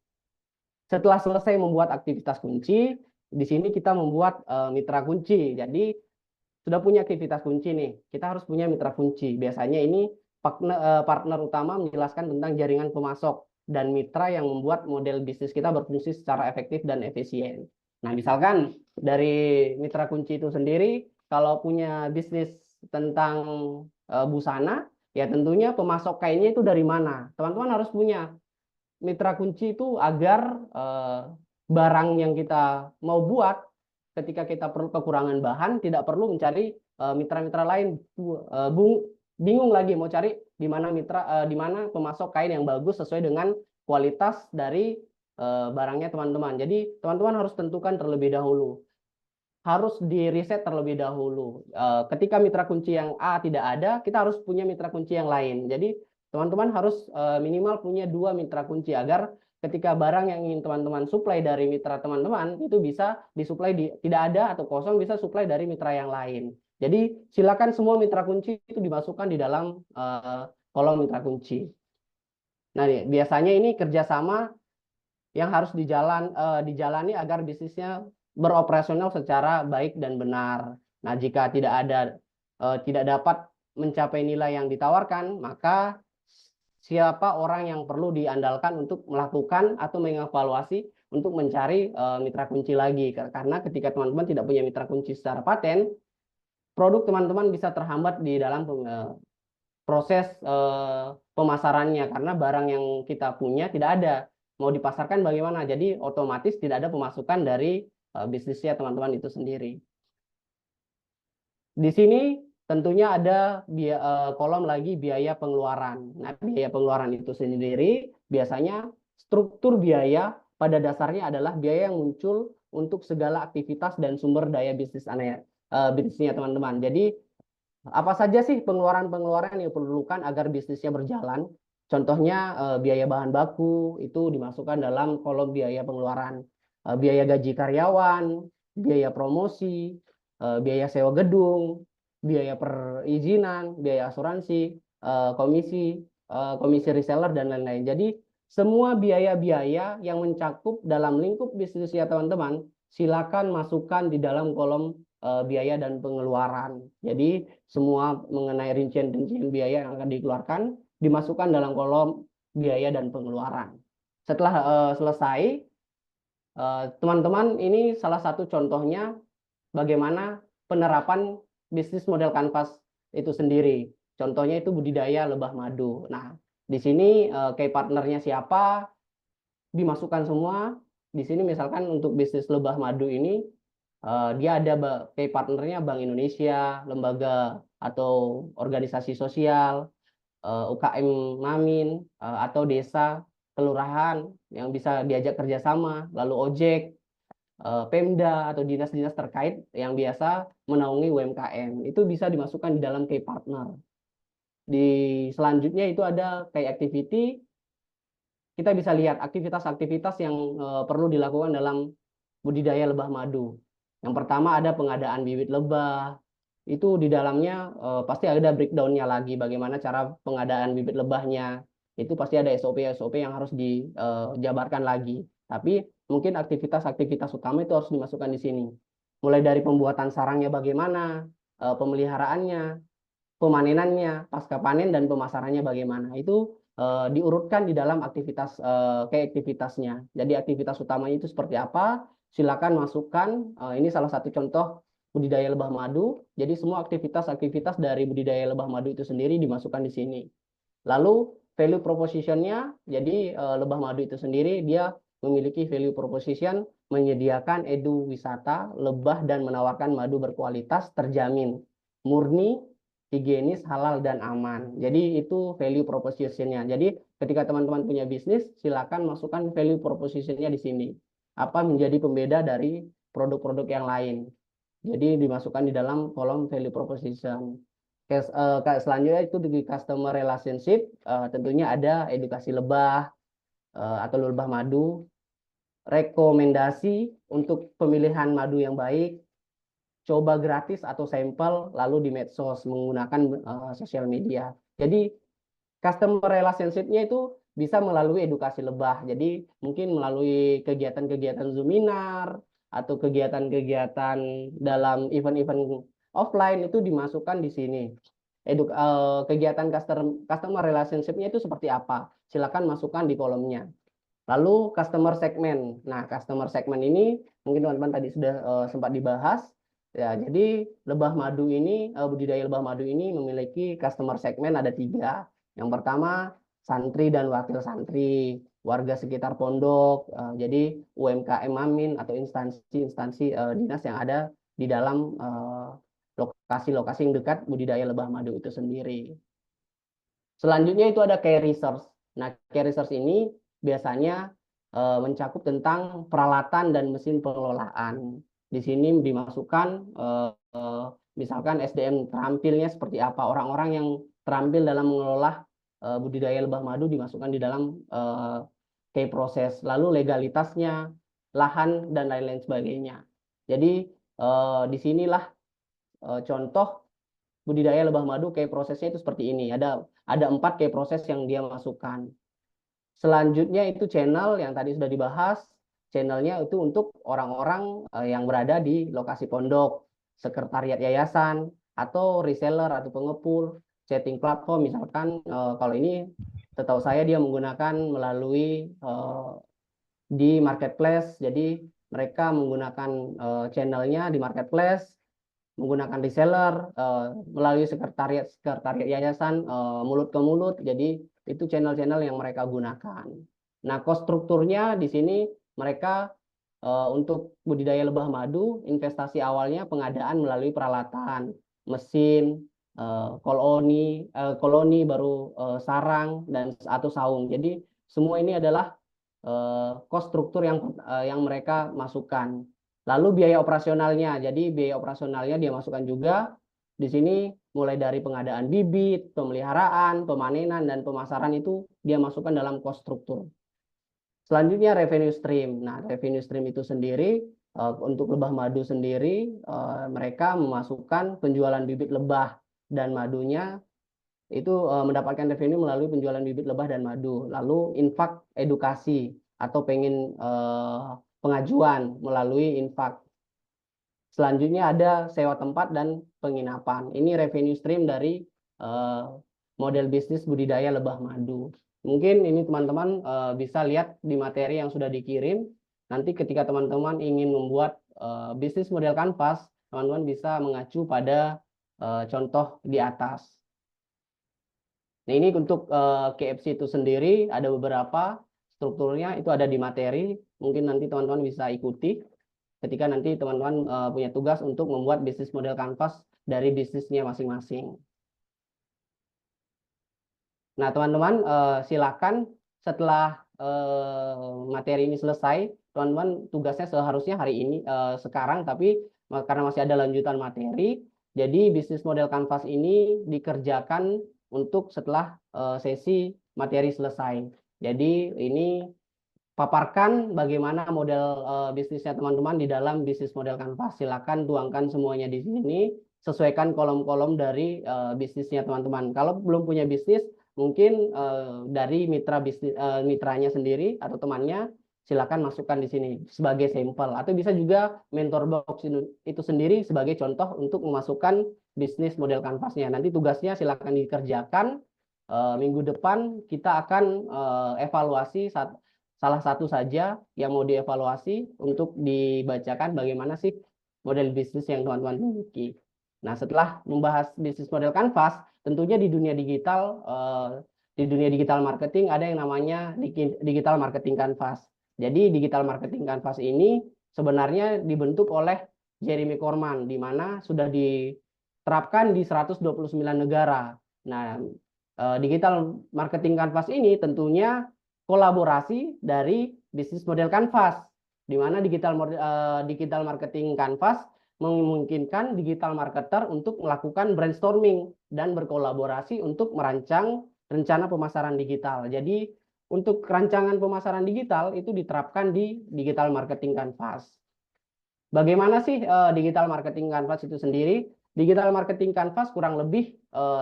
Setelah selesai membuat aktivitas kunci, di sini kita membuat mitra kunci. Jadi sudah punya aktivitas kunci nih, kita harus punya mitra kunci. Biasanya ini partner utama menjelaskan tentang jaringan pemasok dan mitra yang membuat model bisnis kita berfungsi secara efektif dan efisien. Nah, misalkan dari mitra kunci itu sendiri, kalau punya bisnis tentang busana, ya tentunya pemasok kainnya itu dari mana? Teman-teman harus punya mitra kunci itu agar barang yang kita mau buat ketika kita perlu kekurangan bahan tidak perlu mencari mitra-mitra lain, bingung lagi mau cari di mana di mana pemasok kain yang bagus sesuai dengan kualitas dari barangnya teman-teman. Jadi teman-teman harus tentukan terlebih dahulu, harus di riset terlebih dahulu. Ketika mitra kunci yang A tidak ada, kita harus punya mitra kunci yang lain. Jadi teman-teman harus minimal punya 2 mitra kunci agar ketika barang yang ingin teman-teman supply dari mitra teman-teman itu bisa disuplai tidak ada atau kosong, bisa supply dari mitra yang lain. Jadi silakan semua mitra kunci itu dimasukkan di dalam kolom mitra kunci. Nah, biasanya ini kerjasama yang harus dijalani agar bisnisnya beroperasional secara baik dan benar. Nah, jika tidak dapat mencapai nilai yang ditawarkan, maka siapa orang yang perlu diandalkan untuk melakukan atau mengevaluasi untuk mencari mitra kunci lagi. Karena ketika teman-teman tidak punya mitra kunci secara paten, produk teman-teman bisa terhambat di dalam proses pemasarannya karena barang yang kita punya tidak ada. Mau dipasarkan bagaimana? Jadi otomatis tidak ada pemasukan dari bisnisnya teman-teman itu sendiri. Di sini tentunya ada kolom lagi biaya pengeluaran. Nah, biaya pengeluaran itu sendiri biasanya struktur biaya pada dasarnya adalah biaya yang muncul untuk segala aktivitas dan sumber daya bisnisnya teman-teman. Jadi apa saja sih pengeluaran-pengeluaran yang diperlukan agar bisnisnya berjalan? Contohnya biaya bahan baku itu dimasukkan dalam kolom biaya pengeluaran. Biaya gaji karyawan, biaya promosi, biaya sewa gedung, biaya perizinan, biaya asuransi, komisi, komisi reseller dan lain-lain. Jadi semua biaya-biaya yang mencakup dalam lingkup bisnisnya teman-teman, silakan masukkan di dalam kolom biaya dan pengeluaran. Jadi semua mengenai rincian-rincian biaya yang akan dikeluarkan dimasukkan dalam kolom biaya dan pengeluaran. Setelah selesai, teman-teman, ini salah satu contohnya bagaimana penerapan bisnis model kanvas itu sendiri. Contohnya itu budidaya lebah madu. Nah, di sini key partnernya siapa, dimasukkan semua. Di sini misalkan untuk bisnis lebah madu ini, dia ada key partnernya Bank Indonesia, lembaga atau organisasi sosial, UKM Mamin, atau desa, kelurahan yang bisa diajak kerjasama, lalu ojek, Pemda atau dinas-dinas terkait yang biasa menaungi UMKM. Itu bisa dimasukkan di dalam key partner. Di selanjutnya itu ada key activity. Kita bisa lihat aktivitas-aktivitas yang perlu dilakukan dalam budidaya lebah madu. Yang pertama ada pengadaan bibit lebah. Itu di dalamnya pasti ada breakdown-nya lagi bagaimana cara pengadaan bibit lebahnya. Itu pasti ada SOP-SOP yang harus dijabarkan lagi. Tapi mungkin aktivitas-aktivitas utama itu harus dimasukkan di sini. Mulai dari pembuatan sarangnya bagaimana, pemeliharaannya, pemanenannya, pasca panen, dan pemasarannya bagaimana. Itu diurutkan di dalam aktivitas kayak aktivitasnya. Jadi aktivitas utamanya itu seperti apa? Silakan masukkan. Ini salah satu contoh budidaya lebah madu. Jadi semua aktivitas-aktivitas dari budidaya lebah madu itu sendiri dimasukkan di sini. Lalu value proposition-nya, jadi lebah madu itu sendiri dia memiliki value proposition menyediakan edu wisata lebah dan menawarkan madu berkualitas terjamin, murni, higienis, halal, dan aman. Jadi itu value proposition-nya. Jadi ketika teman-teman punya bisnis, silakan masukkan value proposition-nya di sini. Apa menjadi pembeda dari produk-produk yang lain. Jadi dimasukkan di dalam kolom value proposition. Selanjutnya itu di customer relationship, tentunya ada edukasi lebah atau lebah madu, rekomendasi untuk pemilihan madu yang baik, coba gratis atau sampel, lalu di medsos menggunakan sosial media. Jadi customer relationship-nya itu bisa melalui edukasi lebah. Jadi mungkin melalui kegiatan-kegiatan seminar atau kegiatan-kegiatan dalam event-event offline itu dimasukkan di sini. Kegiatan customer relationship-nya itu seperti apa? Silakan masukkan di kolomnya. Lalu customer segment. Nah, customer segment ini mungkin teman-teman tadi sudah sempat dibahas. Ya, jadi lebah madu ini, budidaya lebah madu ini memiliki customer segment ada 3. Yang pertama, santri dan wakil santri, warga sekitar pondok, jadi UMKM Mamin atau instansi-instansi dinas yang ada di dalam lokasi-lokasi yang dekat budidaya lebah madu itu sendiri. Selanjutnya itu ada key resource. Nah, key resource ini biasanya mencakup tentang peralatan dan mesin pengelolaan. Di sini dimasukkan misalkan SDM terampilnya seperti apa, orang-orang yang terampil dalam mengelola budidaya lebah madu dimasukkan di dalam key proses, lalu legalitasnya, lahan, dan lain-lain sebagainya. Jadi disinilah contoh budidaya lebah madu key prosesnya itu seperti ini. Ada 4 key proses yang dia masukkan. Selanjutnya itu channel yang tadi sudah dibahas. Channelnya itu untuk orang-orang yang berada di lokasi pondok, sekretariat yayasan, atau reseller atau pengepul, chatting platform. Misalkan kalau ini setahu saya dia menggunakan melalui di marketplace. Jadi mereka menggunakan channelnya di marketplace, menggunakan reseller, melalui sekretariat yayasan, mulut ke mulut. Jadi itu channel-channel yang mereka gunakan. Nah, cost strukturnya di sini mereka untuk budidaya lebah madu, investasi awalnya pengadaan melalui peralatan, mesin, koloni baru sarang dan atau saung. Jadi semua ini adalah cost struktur yang mereka masukkan. Lalu biaya operasionalnya. Jadi biaya operasionalnya dia masukkan juga. Di sini mulai dari pengadaan bibit, pemeliharaan, pemanenan, dan pemasaran itu dia masukkan dalam cost struktur. Selanjutnya revenue stream. Nah, revenue stream itu sendiri untuk lebah madu sendiri mereka memasukkan penjualan bibit lebah dan madunya itu mendapatkan revenue melalui penjualan bibit lebah dan madu. Lalu infak edukasi atau pengen pengajuan melalui infak. Selanjutnya ada sewa tempat dan penginapan. Ini revenue stream dari model bisnis budidaya lebah madu. Mungkin ini teman-teman bisa lihat di materi yang sudah dikirim. Nanti ketika teman-teman ingin membuat bisnis model kanvas, teman-teman bisa mengacu pada contoh di atas. Nah, ini untuk KFC itu sendiri ada beberapa strukturnya, itu ada di materi. Mungkin nanti teman-teman bisa ikuti ketika nanti teman-teman punya tugas untuk membuat bisnis model kanvas dari bisnisnya masing-masing. Nah, teman-teman silakan setelah materi ini selesai, teman-teman tugasnya seharusnya hari ini sekarang, tapi karena masih ada lanjutan materi, jadi bisnis model kanvas ini dikerjakan untuk setelah sesi materi selesai. Jadi ini paparkan bagaimana model bisnisnya teman-teman di dalam bisnis model kanvas. Silakan tuangkan semuanya di sini, sesuaikan kolom-kolom dari bisnisnya teman-teman. Kalau belum punya bisnis, mungkin dari mitra bisnis mitranya sendiri atau temannya, silakan masukkan di sini sebagai sampel, atau bisa juga mentor box itu sendiri sebagai contoh untuk memasukkan bisnis model kanvasnya. Nanti tugasnya silakan dikerjakan. Minggu depan kita akan evaluasi salah satu saja yang mau dievaluasi untuk dibacakan bagaimana sih model bisnis yang teman-teman miliki. Nah, setelah membahas bisnis model kanvas, tentunya di dunia digital marketing ada yang namanya digital marketing canvas. Jadi digital marketing canvas ini sebenarnya dibentuk oleh Jeremy Corman, di mana sudah diterapkan di 129 negara. Nah, digital marketing canvas ini tentunya kolaborasi dari bisnis model kanvas, di mana digital marketing canvas memungkinkan digital marketer untuk melakukan brainstorming dan berkolaborasi untuk merancang rencana pemasaran digital. Jadi untuk rancangan pemasaran digital itu diterapkan di digital marketing canvas. Bagaimana sih digital marketing canvas itu sendiri? Digital marketing canvas kurang lebih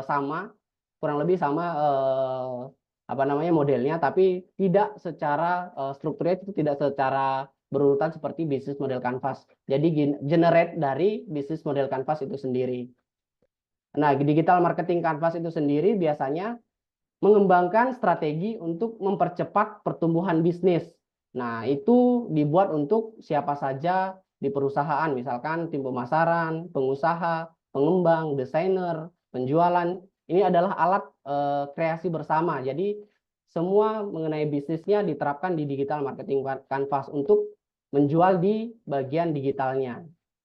sama modelnya, tapi tidak secara strukturnya itu tidak secara berurutan seperti bisnis model kanvas. Jadi generate dari bisnis model kanvas itu sendiri. Nah, digital marketing kanvas itu sendiri biasanya mengembangkan strategi untuk mempercepat pertumbuhan bisnis. Nah, itu dibuat untuk siapa saja di perusahaan, misalkan tim pemasaran, pengusaha, pengembang, desainer, penjualan. Ini adalah alat kreasi bersama. Jadi semua mengenai bisnisnya diterapkan di digital marketing canvas untuk menjual di bagian digitalnya.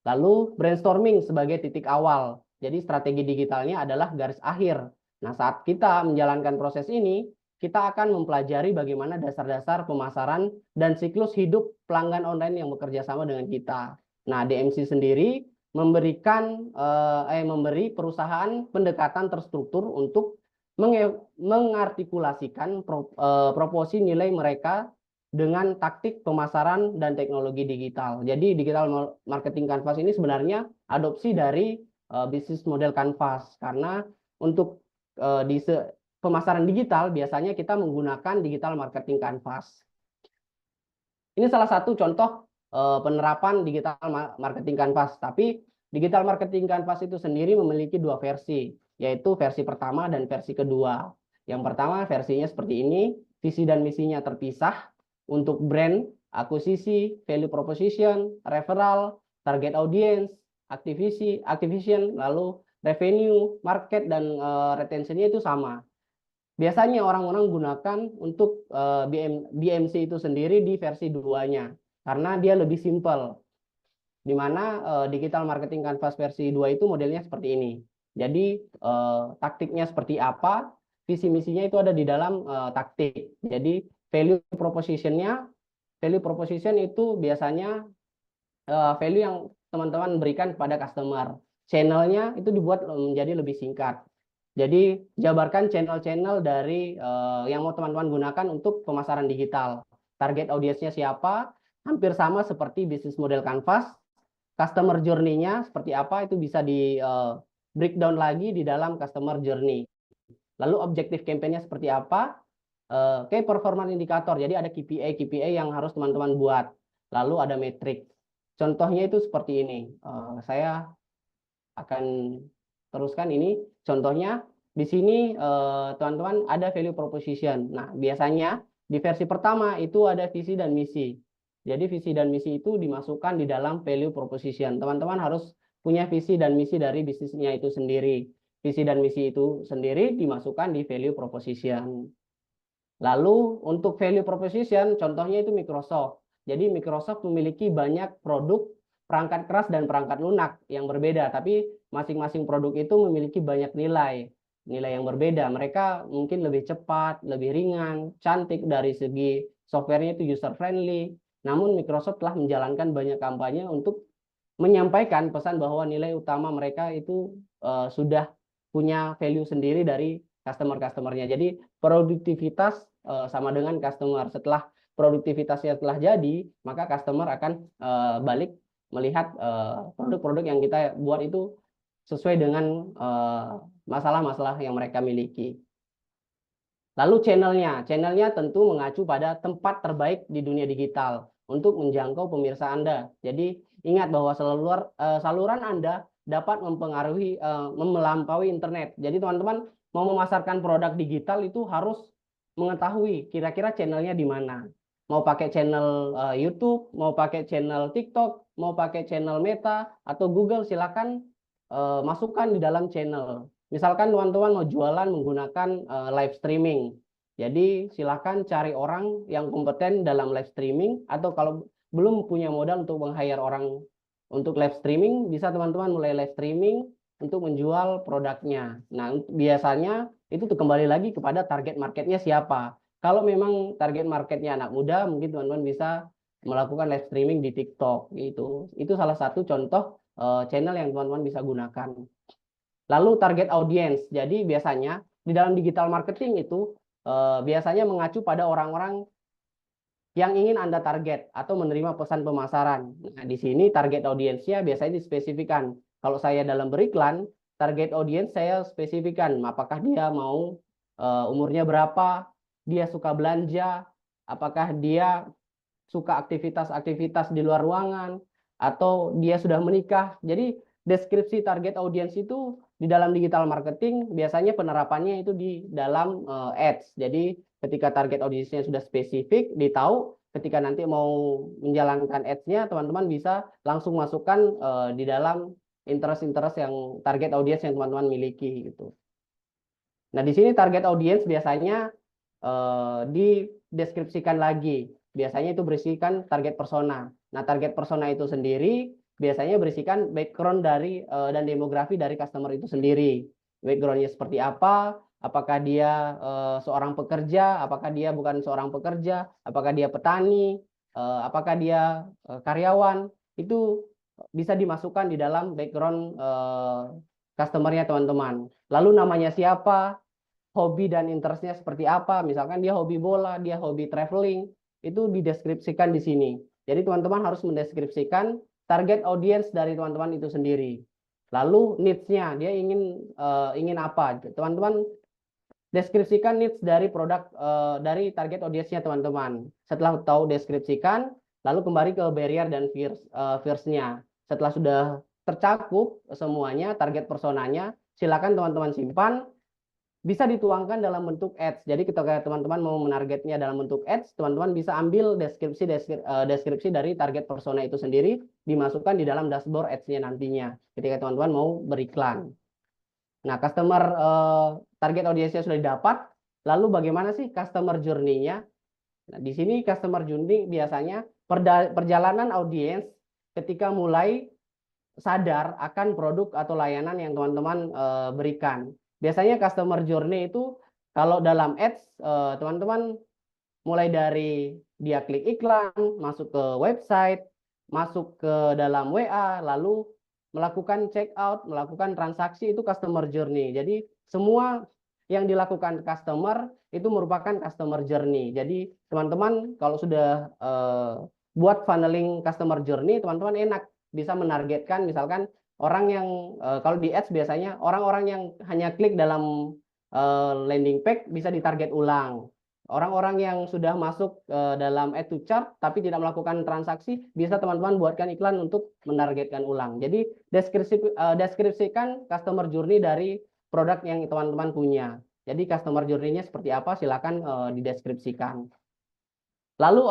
Lalu brainstorming sebagai titik awal. Jadi strategi digitalnya adalah garis akhir. Nah, saat kita menjalankan proses ini, kita akan mempelajari bagaimana dasar-dasar pemasaran dan siklus hidup pelanggan online yang bekerja sama dengan kita. Nah, DMC sendiri memberi perusahaan pendekatan terstruktur untuk mengartikulasikan proporsi nilai mereka dengan taktik pemasaran dan teknologi digital. Jadi digital marketing canvas ini sebenarnya adopsi dari bisnis model canvas, karena untuk di pemasaran digital biasanya kita menggunakan digital marketing canvas. Ini salah satu contoh penerapan digital marketing canvas. Tapi digital marketing canvas itu sendiri memiliki dua versi, yaitu versi pertama dan versi kedua. Yang pertama versinya seperti ini, visi dan misinya terpisah untuk brand, akuisisi, value proposition, referral, target audience, activation, lalu revenue, market, dan retentionnya itu sama. Biasanya orang-orang gunakan untuk BMC itu sendiri di versi 2-nya, karena dia lebih simple. Di mana digital marketing canvas versi 2 itu modelnya seperti ini. Jadi taktiknya seperti apa, visi misinya itu ada di dalam taktik. Jadi value proposition itu biasanya value yang teman-teman berikan kepada customer. Channelnya itu dibuat menjadi lebih singkat. Jadi jabarkan channel-channel dari yang mau teman-teman gunakan untuk pemasaran digital. Target audiensnya siapa? Hampir sama seperti bisnis model canvas. Customer journey-nya seperti apa? Itu bisa di breakdown lagi di dalam customer journey. Lalu objektif campaign-nya seperti apa? Key performance indicator. Jadi ada KPI yang harus teman-teman buat. Lalu ada metrik. Contohnya itu seperti ini. Saya akan teruskan ini. Contohnya di sini teman-teman ada value proposition. Nah, biasanya di versi pertama itu ada visi dan misi. Jadi visi dan misi itu dimasukkan di dalam value proposition. Teman-teman harus punya visi dan misi dari bisnisnya itu sendiri. Visi dan misi itu sendiri dimasukkan di value proposition. Lalu untuk value proposition, contohnya itu Microsoft. Jadi Microsoft memiliki banyak produk perangkat keras dan perangkat lunak yang berbeda, tapi masing-masing produk itu memiliki banyak nilai yang berbeda. Mereka mungkin lebih cepat, lebih ringan, cantik dari segi softwarenya itu user friendly. Namun Microsoft telah menjalankan banyak kampanye untuk menyampaikan pesan bahwa nilai utama mereka itu sudah punya value sendiri dari customer-customernya. Jadi produktivitas sama dengan customer. Setelah produktivitasnya telah jadi, maka customer akan balik melihat produk-produk yang kita buat itu sesuai dengan masalah-masalah yang mereka miliki. Lalu channelnya tentu mengacu pada tempat terbaik di dunia digital untuk menjangkau pemirsa Anda. Jadi ingat bahwa saluran Anda dapat mempengaruhi melampaui internet. Jadi teman-teman mau memasarkan produk digital itu harus mengetahui kira-kira channelnya di mana. Mau pakai channel YouTube, mau pakai channel TikTok, mau pakai channel Meta atau Google, silakan masukkan di dalam channel. Misalkan teman-teman mau jualan menggunakan live streaming. Jadi silakan cari orang yang kompeten dalam live streaming, atau kalau belum punya modal untuk meng-hire orang untuk live streaming, bisa teman-teman mulai live streaming untuk menjual produknya. Nah, biasanya itu tuh kembali lagi kepada target marketnya siapa. Kalau memang target marketnya anak muda, mungkin teman-teman bisa melakukan live streaming di TikTok gitu. Itu salah satu contoh channel yang teman-teman bisa gunakan. Lalu target audience. Jadi biasanya di dalam digital marketing itu biasanya mengacu pada orang-orang yang ingin Anda target atau menerima pesan pemasaran. Nah, di sini target audiensnya biasanya dispesifikan. Kalau saya dalam beriklan, target audience saya spesifikan. Apakah dia mau umurnya berapa, dia suka belanja, apakah dia suka aktivitas-aktivitas di luar ruangan, atau dia sudah menikah. Jadi deskripsi target audience itu di dalam digital marketing biasanya penerapannya itu di dalam ads. Jadi ketika target audiensnya sudah spesifik, ditahu, ketika nanti mau menjalankan ads-nya, teman-teman bisa langsung masukkan di dalam interest-interest yang target audience yang teman-teman miliki gitu. Nah, di sini target audience biasanya dideskripsikan lagi. Biasanya itu berisikan target persona. Nah, target persona itu sendiri biasanya berisikan background dari dan demografi dari customer itu sendiri. Backgroundnya seperti apa? Apakah dia seorang pekerja? Apakah dia bukan seorang pekerja? Apakah dia petani? Apakah dia karyawan? Itu bisa dimasukkan di dalam background customernya teman-teman. Lalu namanya siapa? Hobi dan interestnya seperti apa? Misalkan dia hobi bola, dia hobi traveling, itu dideskripsikan di sini. Jadi teman-teman harus mendeskripsikan target audience dari teman-teman itu sendiri. Lalu needs-nya, dia ingin apa? Teman-teman deskripsikan needs dari produk dari target audience-nya teman-teman. Setelah tahu deskripsikan, lalu kembali ke barrier dan fears-nya. Setelah sudah tercakup semuanya, target personanya, silakan teman-teman simpan. Bisa dituangkan dalam bentuk ads. Jadi ketika teman-teman mau menargetnya dalam bentuk ads, teman-teman bisa ambil deskripsi dari target persona itu sendiri, dimasukkan di dalam dashboard ads-nya nantinya ketika teman-teman mau beriklan. Nah, customer target audiensnya sudah didapat, lalu bagaimana sih customer journey-nya? Nah, di sini customer journey biasanya perjalanan audiens ketika mulai sadar akan produk atau layanan yang teman-teman berikan. Biasanya customer journey itu kalau dalam ads, teman-teman mulai dari dia klik iklan, masuk ke website, masuk ke dalam WA, lalu melakukan check out, melakukan transaksi, itu customer journey. Jadi semua yang dilakukan customer itu merupakan customer journey. Jadi teman-teman kalau sudah buat funneling customer journey, teman-teman enak bisa menargetkan misalkan orang yang kalau di ads biasanya orang-orang yang hanya klik dalam landing page bisa ditarget ulang. Orang-orang yang sudah masuk dalam add to chart tapi tidak melakukan transaksi, bisa teman-teman buatkan iklan untuk menargetkan ulang. Jadi deskripsikan customer journey dari produk yang teman-teman punya. Jadi customer journey-nya seperti apa, silakan dideskripsikan. Lalu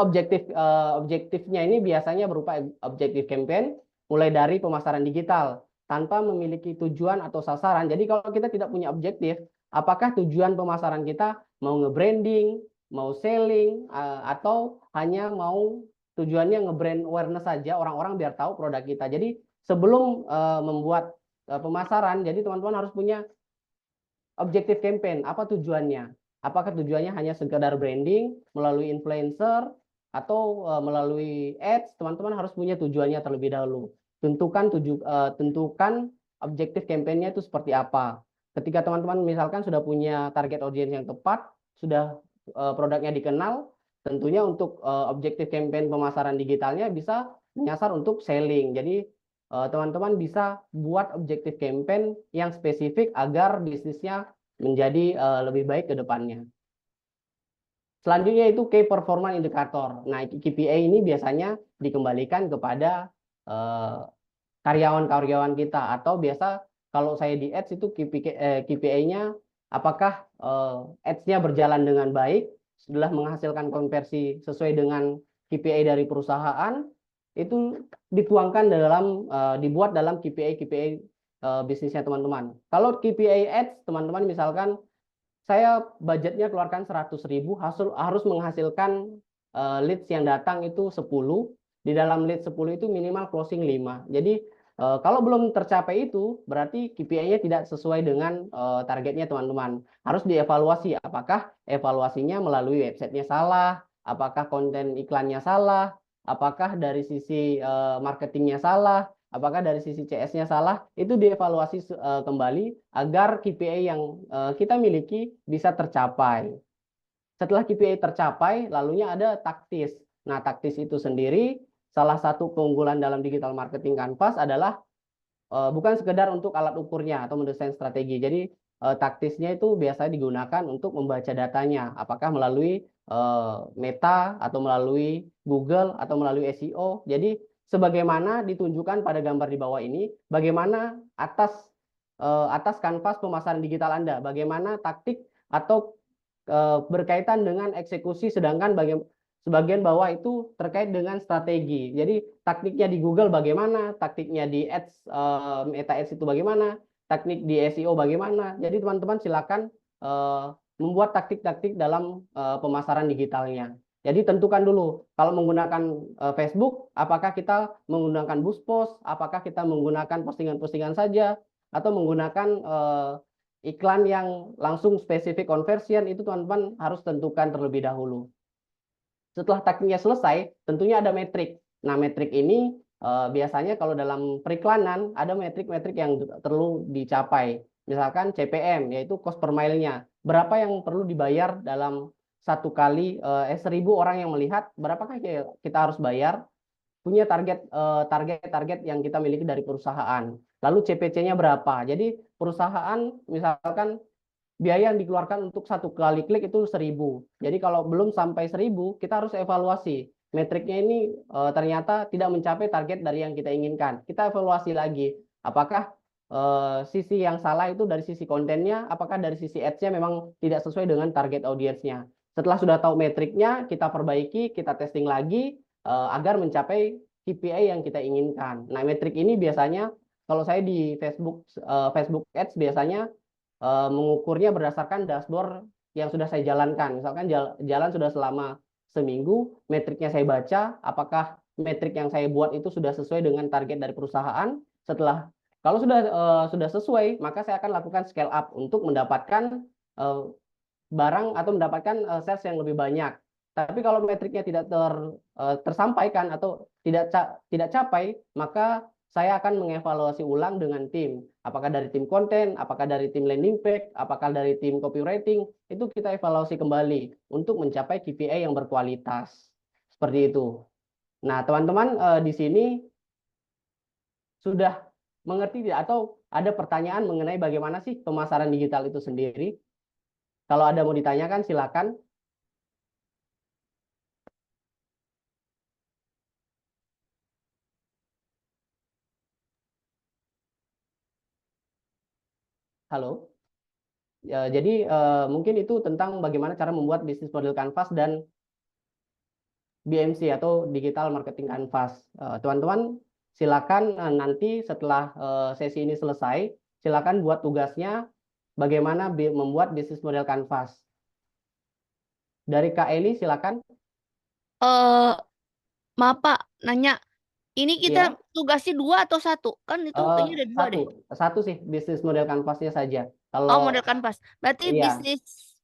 objektifnya ini biasanya berupa objektif campaign, mulai dari pemasaran digital, tanpa memiliki tujuan atau sasaran. Jadi kalau kita tidak punya objektif, apakah tujuan pemasaran kita mau nge-branding, mau selling, atau hanya mau tujuannya nge-brand awareness saja, orang-orang biar tahu produk kita. Jadi sebelum membuat pemasaran, jadi teman-teman harus punya objektif campaign, apa tujuannya? Apakah tujuannya hanya sekedar branding melalui influencer atau melalui ads? Teman-teman harus punya tujuannya terlebih dahulu. Tentukan objektif campaign-nya itu seperti apa. Ketika teman-teman misalkan sudah punya target audience yang tepat, sudah produknya dikenal, tentunya untuk objektif campaign pemasaran digitalnya bisa menyasar untuk selling. Jadi teman-teman bisa buat objektif campaign yang spesifik agar bisnisnya menjadi lebih baik ke depannya. Selanjutnya itu Key Performance Indicator. Nah, KPI ini biasanya dikembalikan kepada karyawan-karyawan kita, atau biasa kalau saya di ads itu KPI-nya apakah ads-nya berjalan dengan baik, setelah menghasilkan konversi sesuai dengan KPI dari perusahaan, itu dituangkan dibuat dalam KPI bisnisnya teman-teman. Kalau KPI ads, teman-teman misalkan saya budgetnya keluarkan 100.000, harus menghasilkan leads yang datang itu 10. Di dalam lead 10 itu minimal closing 5. Jadi kalau belum tercapai itu, berarti KPI-nya tidak sesuai dengan targetnya teman-teman. Harus dievaluasi, apakah evaluasinya melalui websitenya salah, apakah konten iklannya salah, apakah dari sisi marketingnya salah, apakah dari sisi CS-nya salah, itu dievaluasi kembali agar KPI yang kita miliki bisa tercapai. Setelah KPI tercapai, lalunya ada taktis. Nah, taktis itu sendiri, salah satu keunggulan dalam digital marketing Canvas adalah bukan sekedar untuk alat ukurnya atau mendesain strategi. Jadi taktisnya itu biasanya digunakan untuk membaca datanya, apakah melalui Meta atau melalui Google atau melalui SEO. Jadi sebagaimana ditunjukkan pada gambar di bawah ini, bagaimana atas kanvas pemasaran digital Anda, bagaimana taktik atau berkaitan dengan eksekusi, sedangkan sebagian bawah itu terkait dengan strategi. Jadi taktiknya di Google bagaimana, taktiknya di Ads, Meta Ads itu bagaimana, teknik di SEO bagaimana. Jadi teman-teman silakan membuat taktik-taktik dalam pemasaran digitalnya. Jadi tentukan dulu, kalau menggunakan Facebook, apakah kita menggunakan boost post, apakah kita menggunakan postingan-postingan saja, atau menggunakan iklan yang langsung spesifik conversion, itu teman-teman harus tentukan terlebih dahulu. Setelah taktiknya selesai, tentunya ada metrik. Nah, metrik ini biasanya kalau dalam periklanan ada metrik-metrik yang perlu dicapai. Misalkan CPM, yaitu cost per mile-nya. Berapa yang perlu dibayar dalam satu kali 1.000 orang yang melihat, berapakah kita harus bayar? Punya target yang kita miliki dari perusahaan. Lalu CPC-nya berapa? Jadi perusahaan misalkan biaya yang dikeluarkan untuk satu kali klik itu 1.000. Jadi kalau belum sampai 1.000, kita harus evaluasi. Metriknya ini ternyata tidak mencapai target dari yang kita inginkan. Kita evaluasi lagi. Apakah sisi yang salah itu dari sisi kontennya, apakah dari sisi ads-nya memang tidak sesuai dengan target audiensnya. Setelah sudah tahu metriknya, kita perbaiki, kita testing lagi agar mencapai KPI yang kita inginkan. Nah, metrik ini biasanya kalau saya di Facebook Ads biasanya mengukurnya berdasarkan dashboard yang sudah saya jalankan. Misalkan jalan sudah selama seminggu, metriknya saya baca, apakah metrik yang saya buat itu sudah sesuai dengan target dari perusahaan. Kalau sudah sesuai, maka saya akan lakukan scale up untuk mendapatkan barang atau mendapatkan sales yang lebih banyak. Tapi kalau metriknya tidak tersampaikan atau tidak capai, maka saya akan mengevaluasi ulang dengan tim. Apakah dari tim konten, apakah dari tim landing page, apakah dari tim copywriting, itu kita evaluasi kembali untuk mencapai KPI yang berkualitas. Seperti itu. Nah, teman-teman di sini sudah mengerti tidak, atau ada pertanyaan mengenai bagaimana sih pemasaran digital itu sendiri? Kalau ada mau ditanyakan silakan. Halo. Ya, jadi mungkin itu tentang bagaimana cara membuat bisnis model Canvas dan BMC atau Digital Marketing Canvas. Teman-teman, silakan nanti setelah sesi ini selesai, silakan buat tugasnya bagaimana membuat bisnis model Canvas. Dari Kak Eli, silakan. Eh, maaf Pak, nanya. Ini kita Ya, tugasnya 2 atau 1? Kan itu kayaknya ada 2 deh. satu sih bisnis model Canvasnya saja. Oh, Kalau model Canvas. Berarti iya, bisnis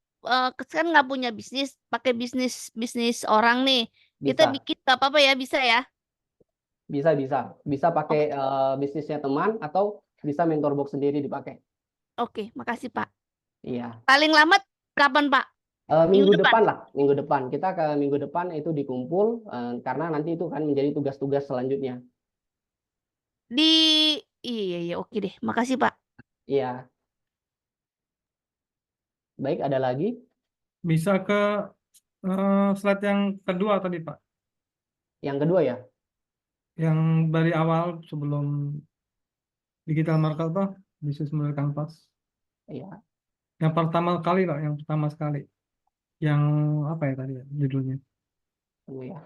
kan nggak punya bisnis, pakai bisnis orang nih. Kita bisa, bikin nggak apa-apa ya, bisa ya? bisa pakai Oke, bisnisnya teman atau bisa mentor box sendiri dipakai. oke, makasih Pak. Iya. Paling lambat kapan Pak? Minggu Minggu depan. depan lah, minggu depan. Kita ke minggu depan itu dikumpul karena nanti itu kan menjadi tugas-tugas selanjutnya. Di iya iya oke deh. Makasih Pak. Iya, baik ada lagi. Bisa ke slide yang kedua tadi, Pak. Yang kedua ya. Yang dari awal sebelum digital marketer, bisnis model Canvas. Iya, Yang pertama kali, Pak, yang pertama sekali. Yang apa ya tadi ya, judulnya? tunggu ya.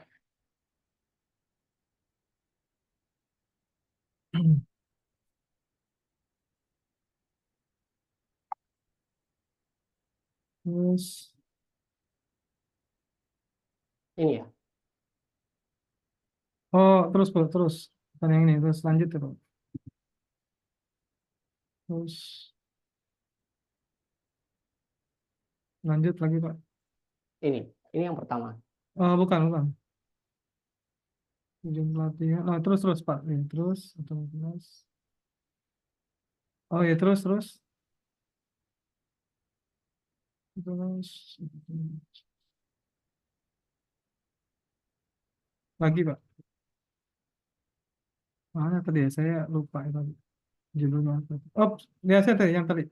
Terus, Ini ya. oh terus, Pak, terus. Bukan yang ini, terus lanjut ya, Pak. Terus, lanjut lagi, Pak. Ini yang pertama. Oh, bukan. Ujung pelatihan. Oh, terus, Pak. Ya, terus, terus. Oh, ya, terus. Terus. Lagi, Pak. Mana tadi ya? Saya lupa ya tadi. Judulnya apa? Oh, biasa tadi yang tadi.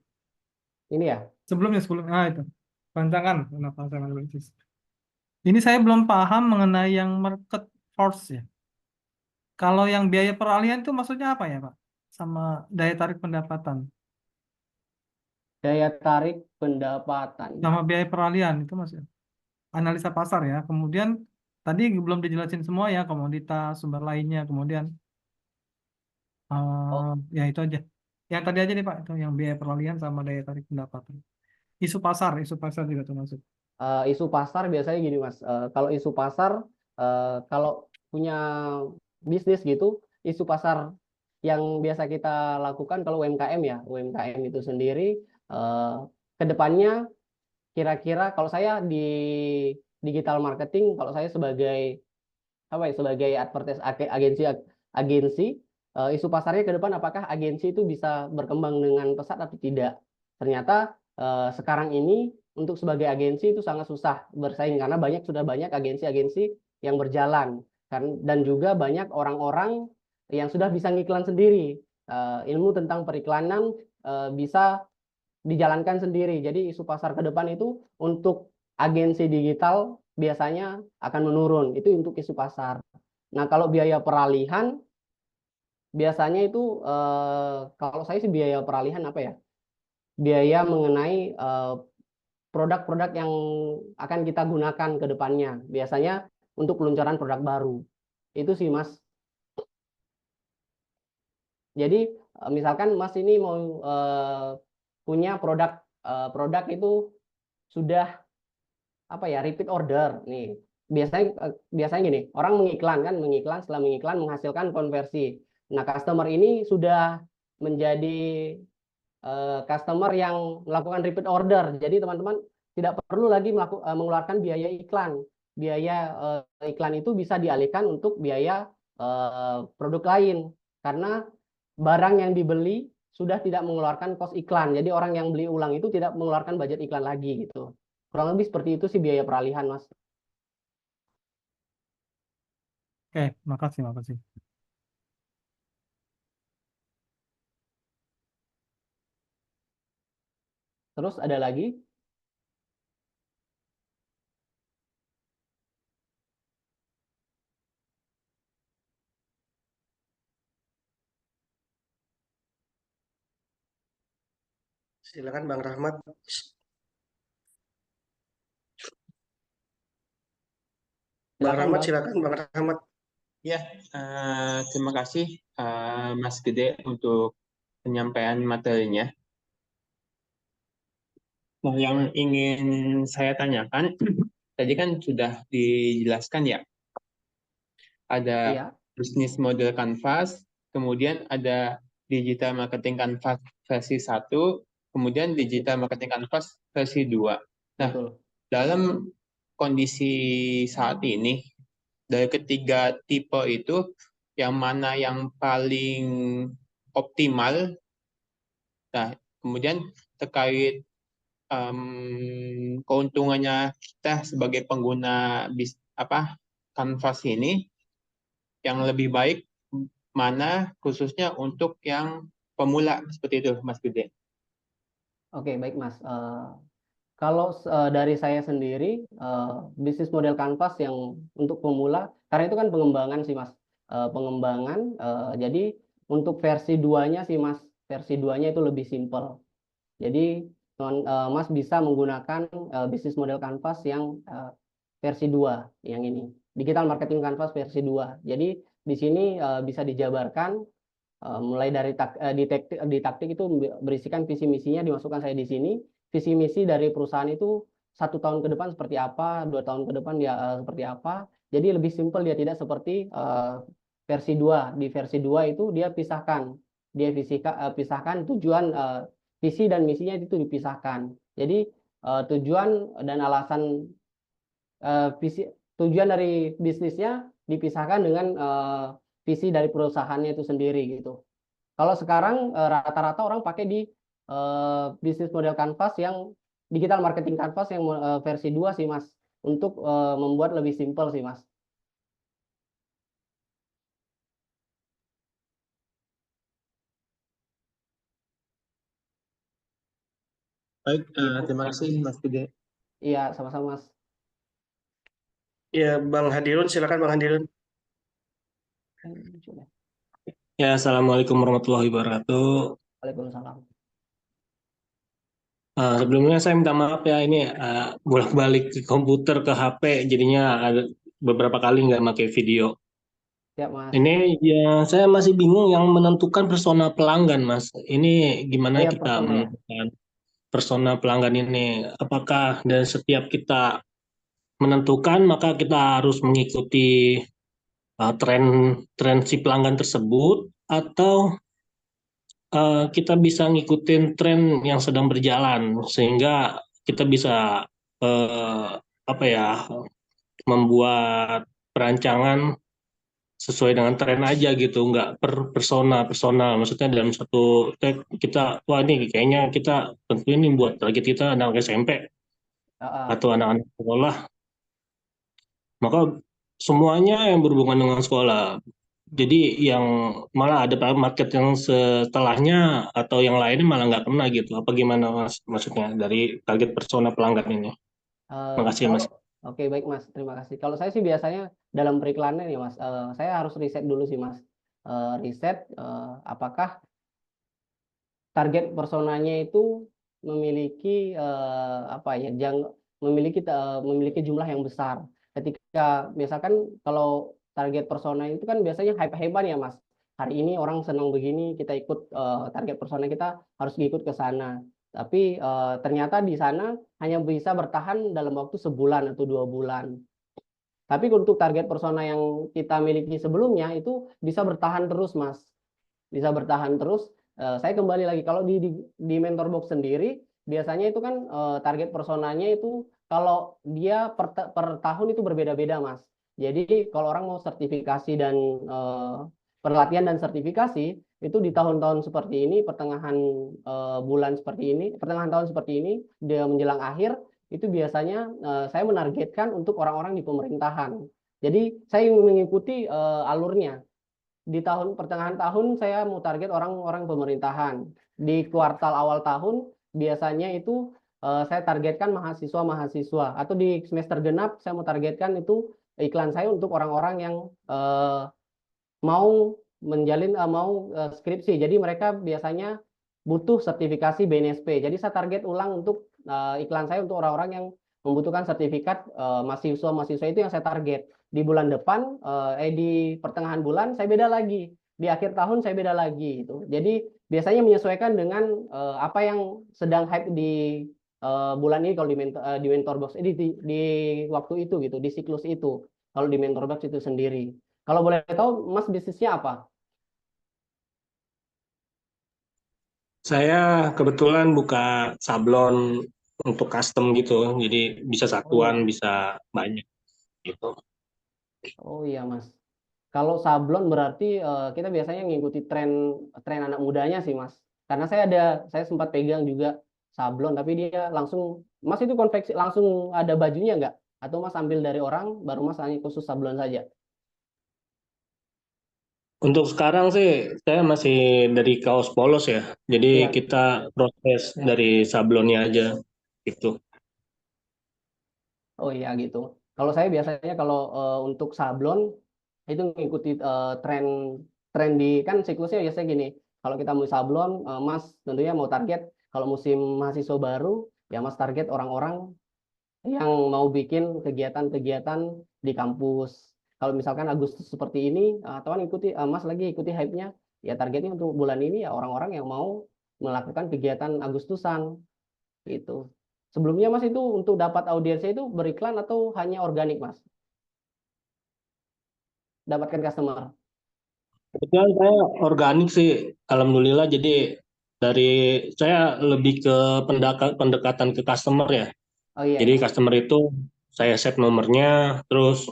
Ini ya. Sebelumnya. Itu. Pancangan. Kenapa pancangan analisis? Ini saya belum paham mengenai yang market force ya. Kalau yang biaya peralihan itu maksudnya apa ya, Pak? Sama daya tarik pendapatan. Daya tarik pendapatan. Sama biaya peralihan itu maksudnya. Analisa pasar ya. Kemudian tadi belum dijelasin semua ya, komoditas, sumber lainnya. Kemudian Oh, ya itu aja. Yang tadi aja nih Pak, itu yang biaya peralihan sama daya tarik pendapatan. Isu pasar juga termasuk. isu pasar biasanya gini Mas. Kalau isu pasar, kalau punya bisnis gitu, isu pasar yang biasa kita lakukan kalau UMKM ya, UMKM itu sendiri, eh, ke depannya kira-kira kalau saya di digital marketing, kalau saya sebagai apa ya, sebagai agensi, isu pasarnya ke depan apakah agensi itu bisa berkembang dengan pesat atau tidak. Ternyata sekarang ini untuk sebagai agensi itu sangat susah bersaing karena sudah banyak agensi-agensi yang berjalan kan, dan juga banyak orang-orang yang sudah bisa ngiklan sendiri. Ilmu tentang periklanan bisa dijalankan sendiri. Jadi isu pasar ke depan itu untuk agensi digital biasanya akan menurun. Itu untuk isu pasar. Nah, kalau biaya peralihan biasanya itu kalau saya sih biaya peralihan apa ya? Biaya mengenai produk-produk yang akan kita gunakan ke depannya. Biasanya untuk peluncuran produk baru. Itu sih, Mas. Jadi misalkan Mas ini mau punya produk itu sudah apa ya, repeat order nih, biasanya gini, orang mengiklan, setelah mengiklan menghasilkan konversi. Nah, customer ini sudah menjadi customer yang melakukan repeat order, jadi teman-teman tidak perlu lagi mengeluarkan biaya iklan. Biaya iklan itu bisa dialihkan untuk biaya produk lain karena barang yang dibeli sudah tidak mengeluarkan kos iklan, jadi orang yang beli ulang itu tidak mengeluarkan budget iklan lagi gitu. Kurang lebih seperti itu sih biaya peralihan, Mas. Oke, makasih. Terus ada lagi? Silakan Bang Rahmat. Bang Silakan Rahmat, Bang. silakan Bang Rahmat. Ya, terima kasih Mas Gede untuk penyampaian materinya. Nah, yang ingin saya tanyakan, tadi kan sudah dijelaskan ya, ada Iya, bisnis model Canvas, kemudian ada digital marketing Canvas versi 1, kemudian digital marketing Canvas versi 2. Nah, betul. dalam kondisi saat ini, dari ketiga tipe itu, yang mana yang paling optimal? Nah, kemudian terkait keuntungannya kita sebagai pengguna Canvas ini, yang lebih baik mana khususnya untuk yang pemula seperti itu, Mas Gede? Oke, baik Mas. Kalau dari saya sendiri, bisnis model Canvas yang untuk pemula, karena itu kan pengembangan sih Mas. Pengembangan, jadi untuk versi 2-nya sih Mas, versi 2-nya itu lebih simpel. Jadi Mas bisa menggunakan bisnis model Canvas yang versi 2 yang ini. Digital Marketing Canvas versi 2. Jadi di sini bisa dijabarkan mulai dari di taktik itu berisikan visi misinya dimasukkan saya di sini. Visi misi dari perusahaan itu 1 tahun ke depan seperti apa, 2 tahun ke depan dia seperti apa. Jadi lebih simpel, dia tidak seperti versi 2. Di versi 2 itu dia pisahkan, pisahkan tujuan, visi dan misinya itu dipisahkan. Jadi tujuan dan alasan visi, tujuan dari bisnisnya dipisahkan dengan visi dari perusahaannya itu sendiri gitu. Kalau sekarang rata-rata orang pakai di bisnis model Canvas yang digital marketing Canvas yang versi 2 sih Mas, untuk membuat lebih simpel sih Mas. Baik, Gitu. terima kasih Mas Gede. Iya, sama-sama Mas. Ya, Bang Hadirun, silakan Bang Hadirun. Ya, Assalamualaikum warahmatullahi wabarakatuh. Waalaikumsalam. Sebelumnya saya minta maaf ya, ini bolak-balik ke komputer ke HP, jadinya ada beberapa kali nggak pakai video. Siap Mas. Ini ya saya masih bingung yang menentukan persona pelanggan, Mas. Ini gimana Iya, kita persona ya. menentukan persona pelanggan ini? Apakah dan setiap kita menentukan maka kita harus mengikuti tren si pelanggan tersebut, atau kita bisa ngikutin tren yang sedang berjalan sehingga kita bisa apa ya, membuat perancangan sesuai dengan tren aja gitu, nggak per persona. Maksudnya dalam satu tag kita, wah ini kayaknya kita tentu ini buat target kita anak SMP atau anak-anak sekolah, maka semuanya yang berhubungan dengan sekolah. Jadi yang malah ada market yang setelahnya atau yang lainnya malah nggak kena gitu. Apa gimana Mas? Maksudnya dari target persona pelanggan ini? Makasih Mas. Oke, baik Mas, terima kasih. Kalau saya sih biasanya dalam periklannya nih Mas, saya harus riset dulu sih Mas. Riset apakah target personanya itu memiliki memiliki jumlah yang besar. Ketika misalkan kalau target persona itu kan biasanya hype-hypean ya Mas. Hari ini orang senang begini, kita ikut, target persona kita harus ikut ke sana. Tapi ternyata di sana hanya bisa bertahan dalam waktu sebulan atau 2 bulan. Tapi untuk target persona yang kita miliki sebelumnya itu bisa bertahan terus Mas. Bisa bertahan terus. Saya kembali lagi, kalau di mentor box sendiri biasanya itu kan target personanya itu kalau dia per tahun itu berbeda-beda Mas. Jadi kalau orang mau sertifikasi dan pelatihan dan sertifikasi itu di tahun-tahun seperti ini, pertengahan bulan seperti ini, pertengahan tahun seperti ini, dia menjelang akhir itu biasanya saya menargetkan untuk orang-orang di pemerintahan. Jadi saya mengikuti alurnya. Di pertengahan tahun saya mau target orang-orang pemerintahan. Di kuartal awal tahun biasanya itu saya targetkan mahasiswa-mahasiswa, atau di semester genap saya mau targetkan itu iklan saya untuk orang-orang yang mau skripsi. Jadi mereka biasanya butuh sertifikasi BNSP. Jadi saya target ulang untuk iklan saya untuk orang-orang yang membutuhkan sertifikat mahasiswa-mahasiswa itu yang saya target. Di bulan depan, di pertengahan bulan saya beda lagi. Di akhir tahun saya beda lagi gitu. Jadi biasanya menyesuaikan dengan apa yang sedang hype di bulan ini kalau di Mentorbox di waktu itu gitu, di siklus itu. Kalau di Mentorbox itu sendiri. Kalau boleh tahu Mas bisnisnya apa? Saya kebetulan buka sablon untuk custom gitu, jadi bisa satuan, bisa banyak gitu. Oh iya Mas. Kalau sablon berarti kita biasanya ngikuti tren anak mudanya sih Mas. Karena saya sempat pegang juga sablon, tapi dia langsung Mas itu konveksi langsung ada bajunya nggak? Atau Mas ambil dari orang, baru Mas hanya khusus sablon saja? Untuk sekarang sih saya masih dari kaos polos ya, jadi Iya. kita proses dari sablonnya aja gitu. Oh iya gitu. Kalau saya biasanya kalau untuk sablon itu ngikuti tren di kan siklusnya biasanya gini. Kalau kita mau sablon, Mas tentunya mau target kalau musim mahasiswa baru, ya Mas target orang-orang yang mau bikin kegiatan-kegiatan di kampus. Kalau misalkan Agustus seperti ini, teman Mas lagi ikuti hype-nya, ya targetnya untuk bulan ini ya orang-orang yang mau melakukan kegiatan Agustusan gitu. Sebelumnya Mas itu untuk dapat audiensnya itu beriklan atau hanya organik Mas? Dapatkan customer. Kebetulan saya organik sih, alhamdulillah. Jadi dari saya lebih ke pendekatan ke customer ya. Oh iya Jadi ya. customer itu saya save nomornya, terus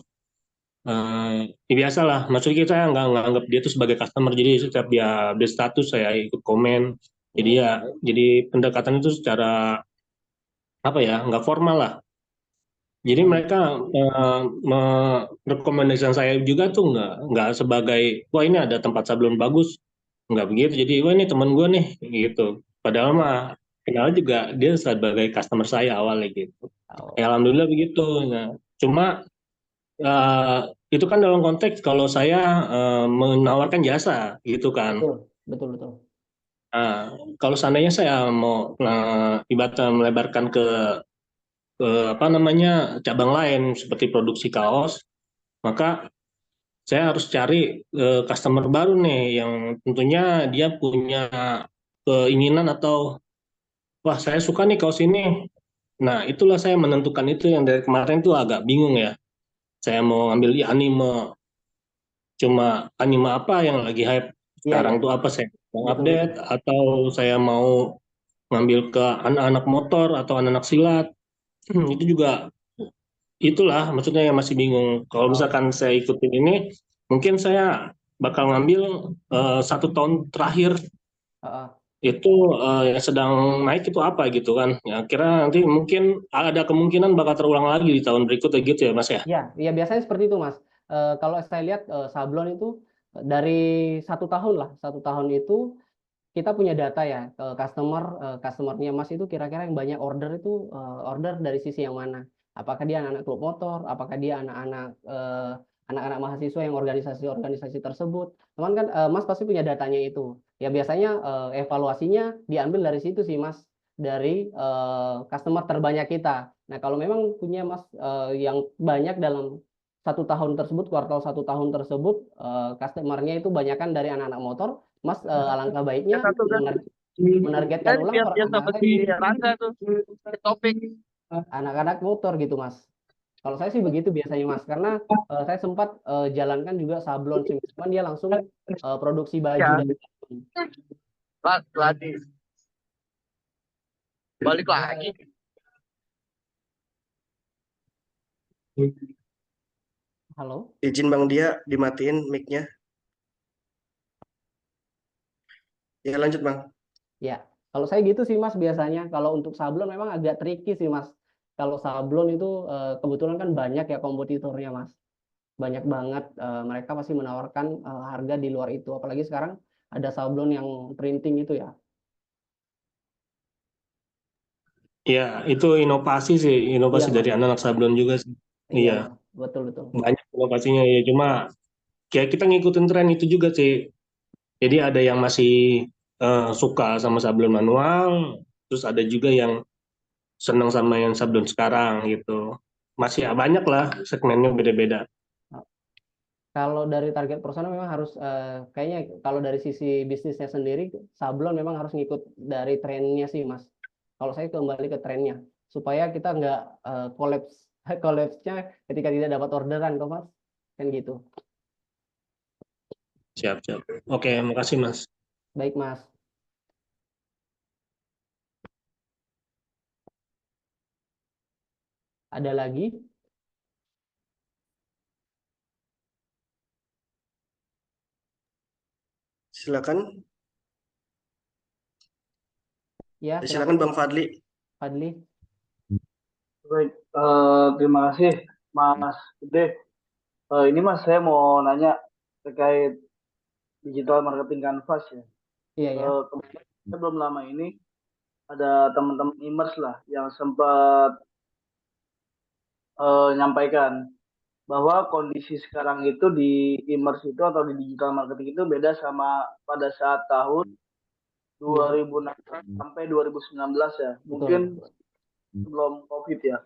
ya biasa lah. Maksudnya saya nggak nganggap dia itu sebagai customer. Jadi setiap dia update status saya ikut komen. Jadi ya, jadi pendekatan itu secara apa ya, nggak formal lah. Jadi Oh, mereka merekomendasikan saya juga tuh nggak sebagai wah ini ada tempat sablon bagus, nggak begitu. Jadi wah ini teman gue nih gitu. Padahal oh, mah kenal juga dia sebagai customer saya awalnya gitu. oh, Ya alhamdulillah begitu. Nah, cuma eh, itu kan dalam konteks kalau saya menawarkan jasa gitu kan. betul, betul, betul. Nah, kalau seandainya saya mau ibaratnya melebarkan ke apa namanya cabang lain seperti produksi kaos, maka saya harus cari customer baru nih yang tentunya dia punya keinginan atau wah saya suka nih kaos ini. Nah itulah saya menentukan itu yang dari kemarin tuh agak bingung ya. Saya mau ambil anime, cuma anime apa yang lagi hype Iya ya, sekarang tuh apa saya mau betul, betul. update atau saya mau ngambil ke anak-anak motor atau anak-anak silat. Itu juga itulah maksudnya yang masih bingung. Kalau Oh, misalkan saya ikutin ini, mungkin saya bakal ngambil 1 tahun terakhir heeh. itu yang sedang naik itu apa gitu kan. Ya, kira nanti mungkin ada kemungkinan bakal terulang lagi di tahun berikutnya gitu ya Mas ya. Ya, ya biasanya seperti itu Mas. Kalau saya lihat sablon itu dari 1 tahun lah, 1 tahun itu kita punya data ya customernya Mas itu kira-kira yang banyak order itu order dari sisi yang mana? Apakah dia anak-anak klub motor? Apakah dia anak-anak mahasiswa yang organisasi-organisasi tersebut? Teman kan Mas pasti punya datanya itu. Ya biasanya evaluasinya diambil dari situ sih Mas, dari customer terbanyak kita. Nah kalau memang punya Mas yang banyak dalam 1 tahun tersebut, kuartal 1 tahun tersebut, customernya itu banyakan dari anak-anak motor, Mas alangkah baiknya menargetkan ulang anak-anak si Rangga tuh topik. anak-anak motor gitu Mas. Kalau saya sih begitu biasanya Mas, karena saya sempat jalankan juga sablon sih, cuman dia langsung produksi baju Ya. dari Lagi balik lagi. Halo. Izin Bang Dia dimatiin mic-nya. Ya lanjut Bang. Ya, kalau saya gitu sih Mas biasanya. Kalau untuk sablon memang agak tricky sih Mas. Kalau sablon itu kebetulan kan banyak ya kompetitornya Mas. Banyak banget mereka pasti menawarkan harga di luar itu. Apalagi sekarang ada sablon yang printing itu ya. Iya, itu inovasi sih, inovasi Iya dari Mas. anak-anak sablon juga sih. Iya Iya, Mas. Betul betul. banyak inovasinya ya. Cuma kayak kita ngikutin tren itu juga sih. Jadi ada yang masih suka sama sablon manual, terus ada juga yang senang sama yang sablon sekarang gitu. Masih ya banyak lah, segmennya beda-beda. Kalau dari target persona memang harus kayaknya kalau dari sisi bisnisnya sendiri sablon memang harus ngikut dari trennya sih Mas. Kalau saya kembali ke trennya supaya kita nggak kolaps kolapsnya ketika tidak dapat orderan kok Mas. Kan gitu. Siap. Oke, makasih Mas. Baik Mas. Ada lagi? Silakan. Ya, Silakan Bang Fadli. Fadli. Baik, terima kasih Mas Gede. Ini Mas, saya mau nanya terkait digital marketing canvas ya. Iya ya. Kemudian belum lama ini ada teman-teman Imers lah yang sempat nyampaikan bahwa kondisi sekarang itu di Imers itu atau di digital marketing itu beda sama pada saat tahun 2006 sampai 2019 ya. Mungkin sebelum COVID ya.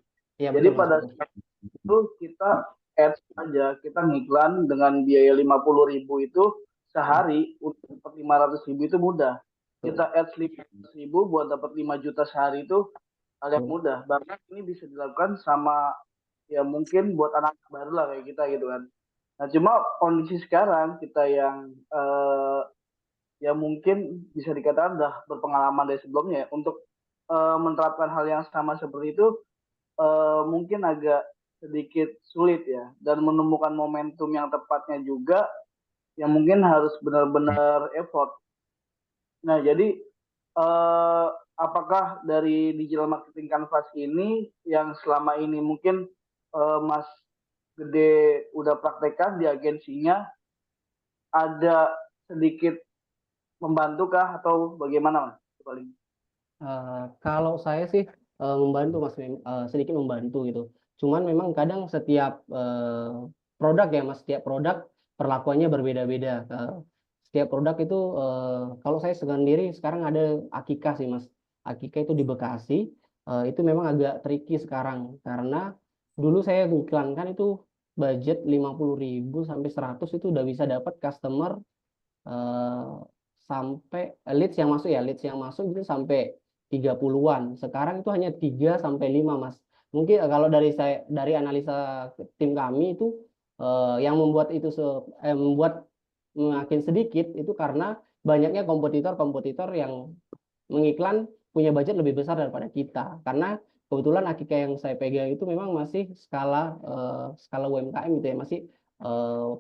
Iya Jadi betul Mas. pada saat itu kita ads aja, kita ngiklan dengan biaya 50.000 itu sehari untuk dapat 500.000 itu mudah. Kita ads 500.000 buat dapat 5 juta sehari itu hal yang mudah. Bahkan ini bisa dilakukan sama ya mungkin buat anak baru lah kayak kita gitu kan. Nah cuma kondisi sekarang kita yang ya mungkin bisa dikatakan udah berpengalaman dari sebelumnya ya, untuk menerapkan hal yang sama seperti itu mungkin agak sedikit sulit ya, dan menemukan momentum yang tepatnya juga yang mungkin harus benar-benar effort. Nah jadi apakah dari digital marketing canvas ini yang selama ini mungkin Mas Gede udah praktekkan di agensinya ada sedikit membantu kah atau bagaimana Mas? Paling Kalau saya sih membantu Mas, sedikit membantu gitu. Cuman memang kadang setiap produk ya Mas, setiap produk perlakuannya berbeda-beda. Setiap produk itu kalau saya sendiri sekarang ada Akika sih Mas. Akika itu di Bekasi. Itu memang agak tricky sekarang karena dulu saya iklankan itu budget 50.000 sampai 100 itu udah bisa dapat customer sampai leads yang masuk itu sampai 30-an. Sekarang itu hanya 3 sampai 5 Mas. Mungkin kalau dari analisa tim kami itu yang membuat itu membuat makin sedikit itu karena banyaknya kompetitor yang mengiklan punya budget lebih besar daripada kita. Karena kebetulan Akika yang saya pegang itu memang masih skala UMKM gitu ya, masih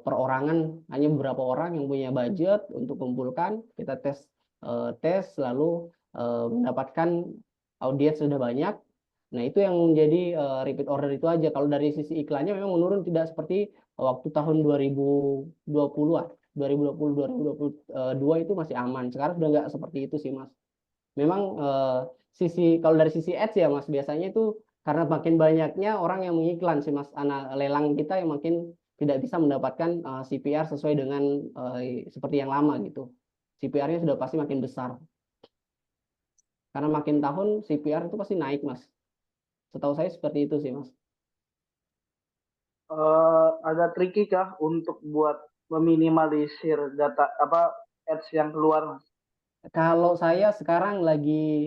perorangan, hanya beberapa orang yang punya budget untuk kumpulkan, kita tes lalu mendapatkan audiens sudah banyak. Nah, itu yang menjadi repeat order itu aja. Kalau dari sisi iklannya memang menurun, tidak seperti waktu tahun 2020-an. 2020-2022 itu masih aman. Sekarang sudah nggak seperti itu sih, Mas. Memang kalau dari sisi ads ya, Mas, biasanya itu karena makin banyaknya orang yang mengiklan sih, Mas. Anak lelang kita yang makin tidak bisa mendapatkan CPR sesuai dengan seperti yang lama gitu. CPR-nya sudah pasti makin besar. Karena makin tahun CPR itu pasti naik, Mas. Setahu saya seperti itu sih, Mas. Agak tricky kah untuk buat meminimalisir data ads yang keluar, Mas? Kalau saya sekarang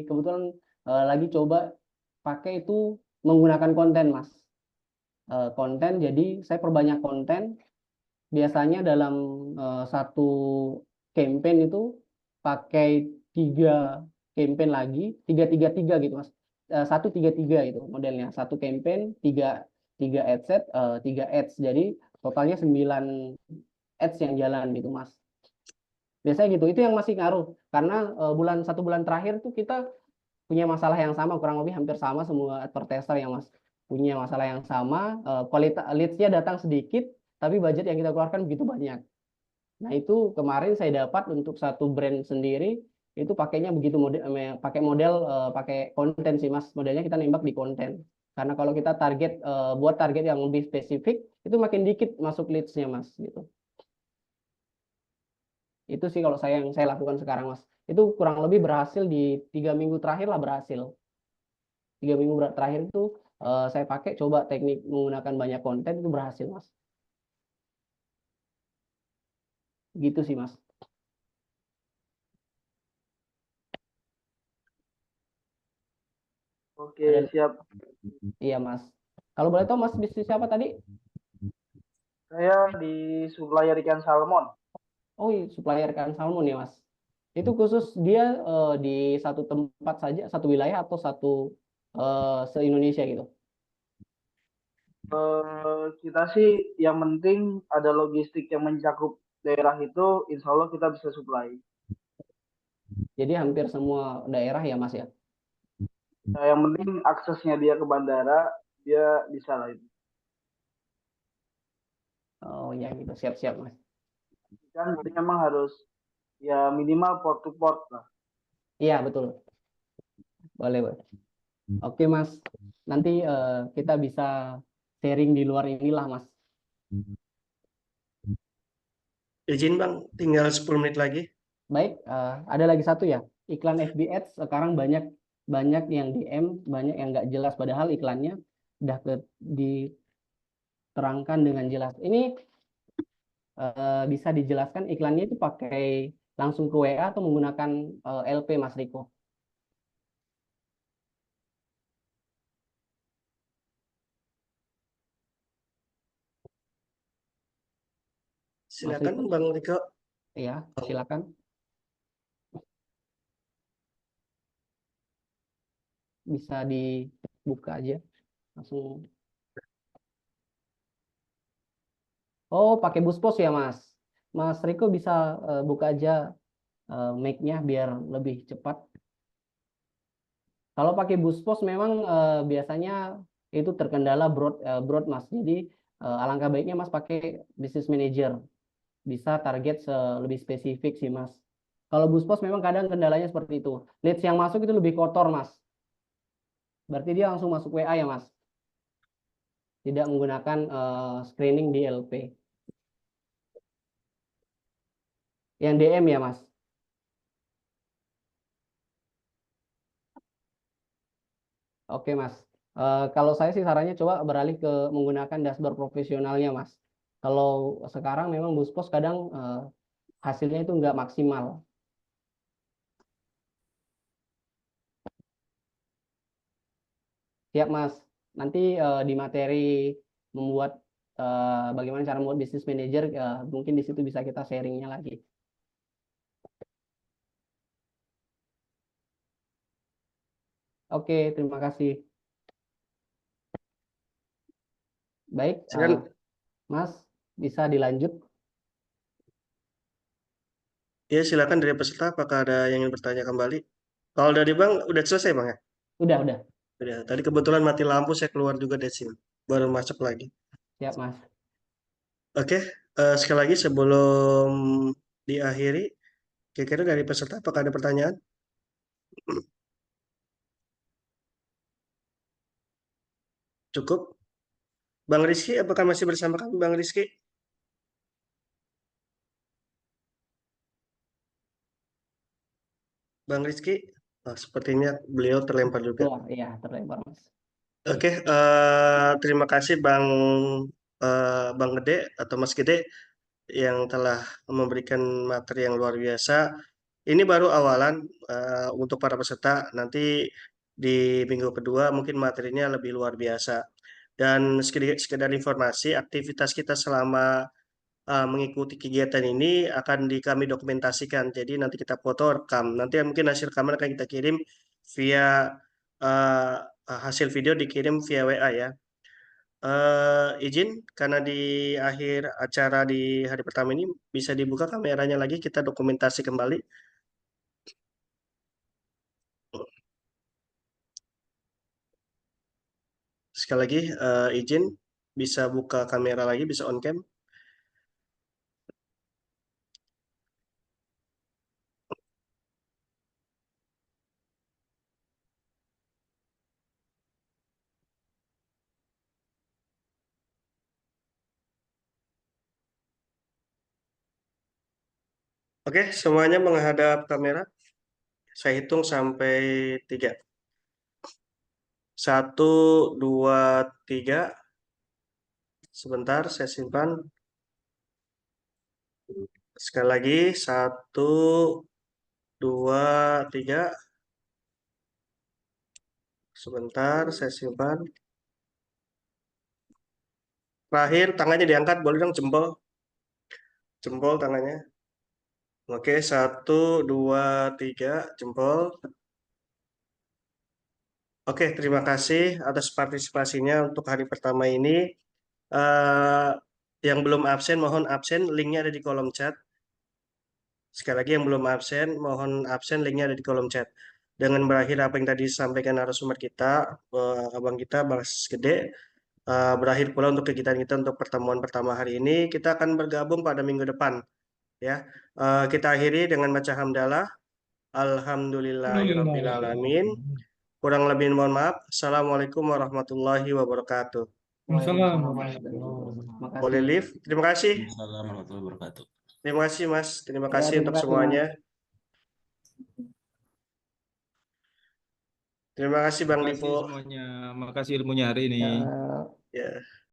kebetulan lagi coba pakai itu menggunakan konten, Mas. Konten, jadi saya perbanyak konten. Biasanya dalam satu campaign itu pakai 3 campaign lagi, 3-3-3 gitu Mas. 1-3-3 itu modelnya. Satu campaign, 3 ad set, 3 ads. Jadi totalnya 9 ads yang jalan gitu Mas. Biasanya gitu, itu yang masih ngaruh. Karena 1 bulan terakhir tuh kita punya masalah yang sama, kurang lebih hampir sama semua advertiser yang Mas punya masalah yang sama, kualitas leads-nya datang sedikit, tapi budget yang kita keluarkan begitu banyak. Nah, itu kemarin saya dapat untuk satu brand sendiri, itu pakainya begitu pakai konten sih Mas. Modelnya kita nembak di konten. Karena kalau kita buat target yang lebih spesifik, itu makin dikit masuk leads-nya Mas gitu. Itu sih kalau yang saya lakukan sekarang, Mas. Itu kurang lebih berhasil di 3 minggu terakhir lah berhasil. 3 minggu terakhir itu saya pakai coba teknik menggunakan banyak konten itu berhasil, Mas. Gitu sih, Mas. Oke, Ada, siap. iya, Mas. Kalau boleh tahu, Mas, bisnis apa tadi? Saya di supplier ikan salmon. Oh, iya, supplier ikan salmon ya, Mas. Itu khusus dia di satu tempat saja, satu wilayah atau satu se-Indonesia gitu? Kita sih yang penting ada logistik yang mencakup daerah itu, insya Allah kita bisa supply. Jadi hampir semua daerah ya, Mas ya? Nah, yang penting aksesnya dia ke bandara, dia bisa lah itu. Oh ya gitu, siap-siap, Mas. Kan jadi memang harus ya minimal port to port lah. Iya, betul. Boleh, boleh. Oke, Mas. Nanti kita bisa sharing di luar inilah, Mas. Izin Bang, tinggal 10 menit lagi. Baik, ada lagi satu ya. Iklan FB Ads sekarang banyak banyak yang DM, banyak yang nggak jelas. Padahal iklannya udah diterangkan dengan jelas. Ini bisa dijelaskan iklannya itu pakai langsung ke WA atau menggunakan LP, Mas Riko? Mas Silakan Riko, Bang Riko. ya, silakan. Bisa dibuka aja langsung. Oh, pakai Buspos ya, Mas. Mas Riko bisa buka aja mic-nya biar lebih cepat. Kalau pakai Buspos memang biasanya itu terkendala broad, Mas. Jadi alangkah baiknya Mas pakai Business Manager. Bisa target lebih spesifik sih, Mas. Kalau Buspos memang kadang kendalanya seperti itu. Leads yang masuk itu lebih kotor, Mas. Berarti dia langsung masuk WA ya, Mas. Tidak menggunakan screening di LP. Yang DM ya, Mas. Oke, Mas. Kalau saya sih sarannya coba beralih ke menggunakan dashboard profesionalnya, Mas. Kalau sekarang memang Buspos kadang hasilnya itu nggak maksimal. Siap, Mas. Nanti di materi membuat bagaimana cara membuat bisnis manager, mungkin di situ bisa kita sharingnya lagi. Oke, terima kasih. Baik, Mas, bisa dilanjut? Ya, silakan dari peserta apakah ada yang ingin bertanya kembali? Kalau dari Bang udah selesai Bang ya? Udah. Udah. Tadi kebetulan mati lampu saya keluar juga dari sini. Baru masuk lagi. Siap, Mas. Oke, sekali lagi sebelum diakhiri, kira-kira dari peserta apakah ada pertanyaan? Cukup. Bang Rizky, apakah masih bersama kami Bang Rizky? Bang Rizky? Sepertinya beliau terlempar juga. Keluar, iya, terlempar, Mas. Oke, terima kasih Bang Gede atau Mas Gede yang telah memberikan materi yang luar biasa. Ini baru awalan untuk para peserta. Nanti di minggu kedua mungkin materinya lebih luar biasa. Dan sekedar informasi, aktivitas kita selama mengikuti kegiatan ini akan kami dokumentasikan. Jadi nanti kita foto, rekam. Nanti mungkin hasil rekaman akan kita kirim via uh, hasil video dikirim via WA ya. Izin karena di akhir acara di hari pertama ini bisa dibuka kameranya lagi kita dokumentasi kembali. Sekali lagi izin bisa buka kamera lagi, bisa on cam. Oke, semuanya menghadap kamera. Saya hitung sampai 3. 1, 2, 3. Sebentar, saya simpan. Sekali lagi, 1, 2, 3. Sebentar, saya simpan. Terakhir, tangannya diangkat, boleh dong jempol. Jempol tangannya. Oke, 1, 2, 3, jempol. Oke, terima kasih atas partisipasinya untuk hari pertama ini. Yang belum absen, mohon absen. Linknya ada di kolom chat. Sekali lagi yang belum absen, mohon absen. Linknya ada di kolom chat. Dengan berakhir apa yang tadi disampaikan narasumber kita, abang kita, Mas Gede, berakhir pula untuk kegiatan kita untuk pertemuan pertama hari ini. Kita akan bergabung pada minggu depan. Ya, kita akhiri dengan baca hamdalah. Alhamdulillahirrabbilalamin. Kurang lebih mohon maaf. Assalamualaikum warahmatullahi wabarakatuh. Waalaikumsalam. Terima kasih. Boleh live. Terima kasih. Assalamualaikum warahmatullahi wabarakatuh. Terima kasih Mas. Terima Ya, kasih terima untuk kasih, Mas. semuanya. Terima kasih Bang Terima kasih Divo. semuanya. Makasih ilmunya hari ini. Ya. Ya.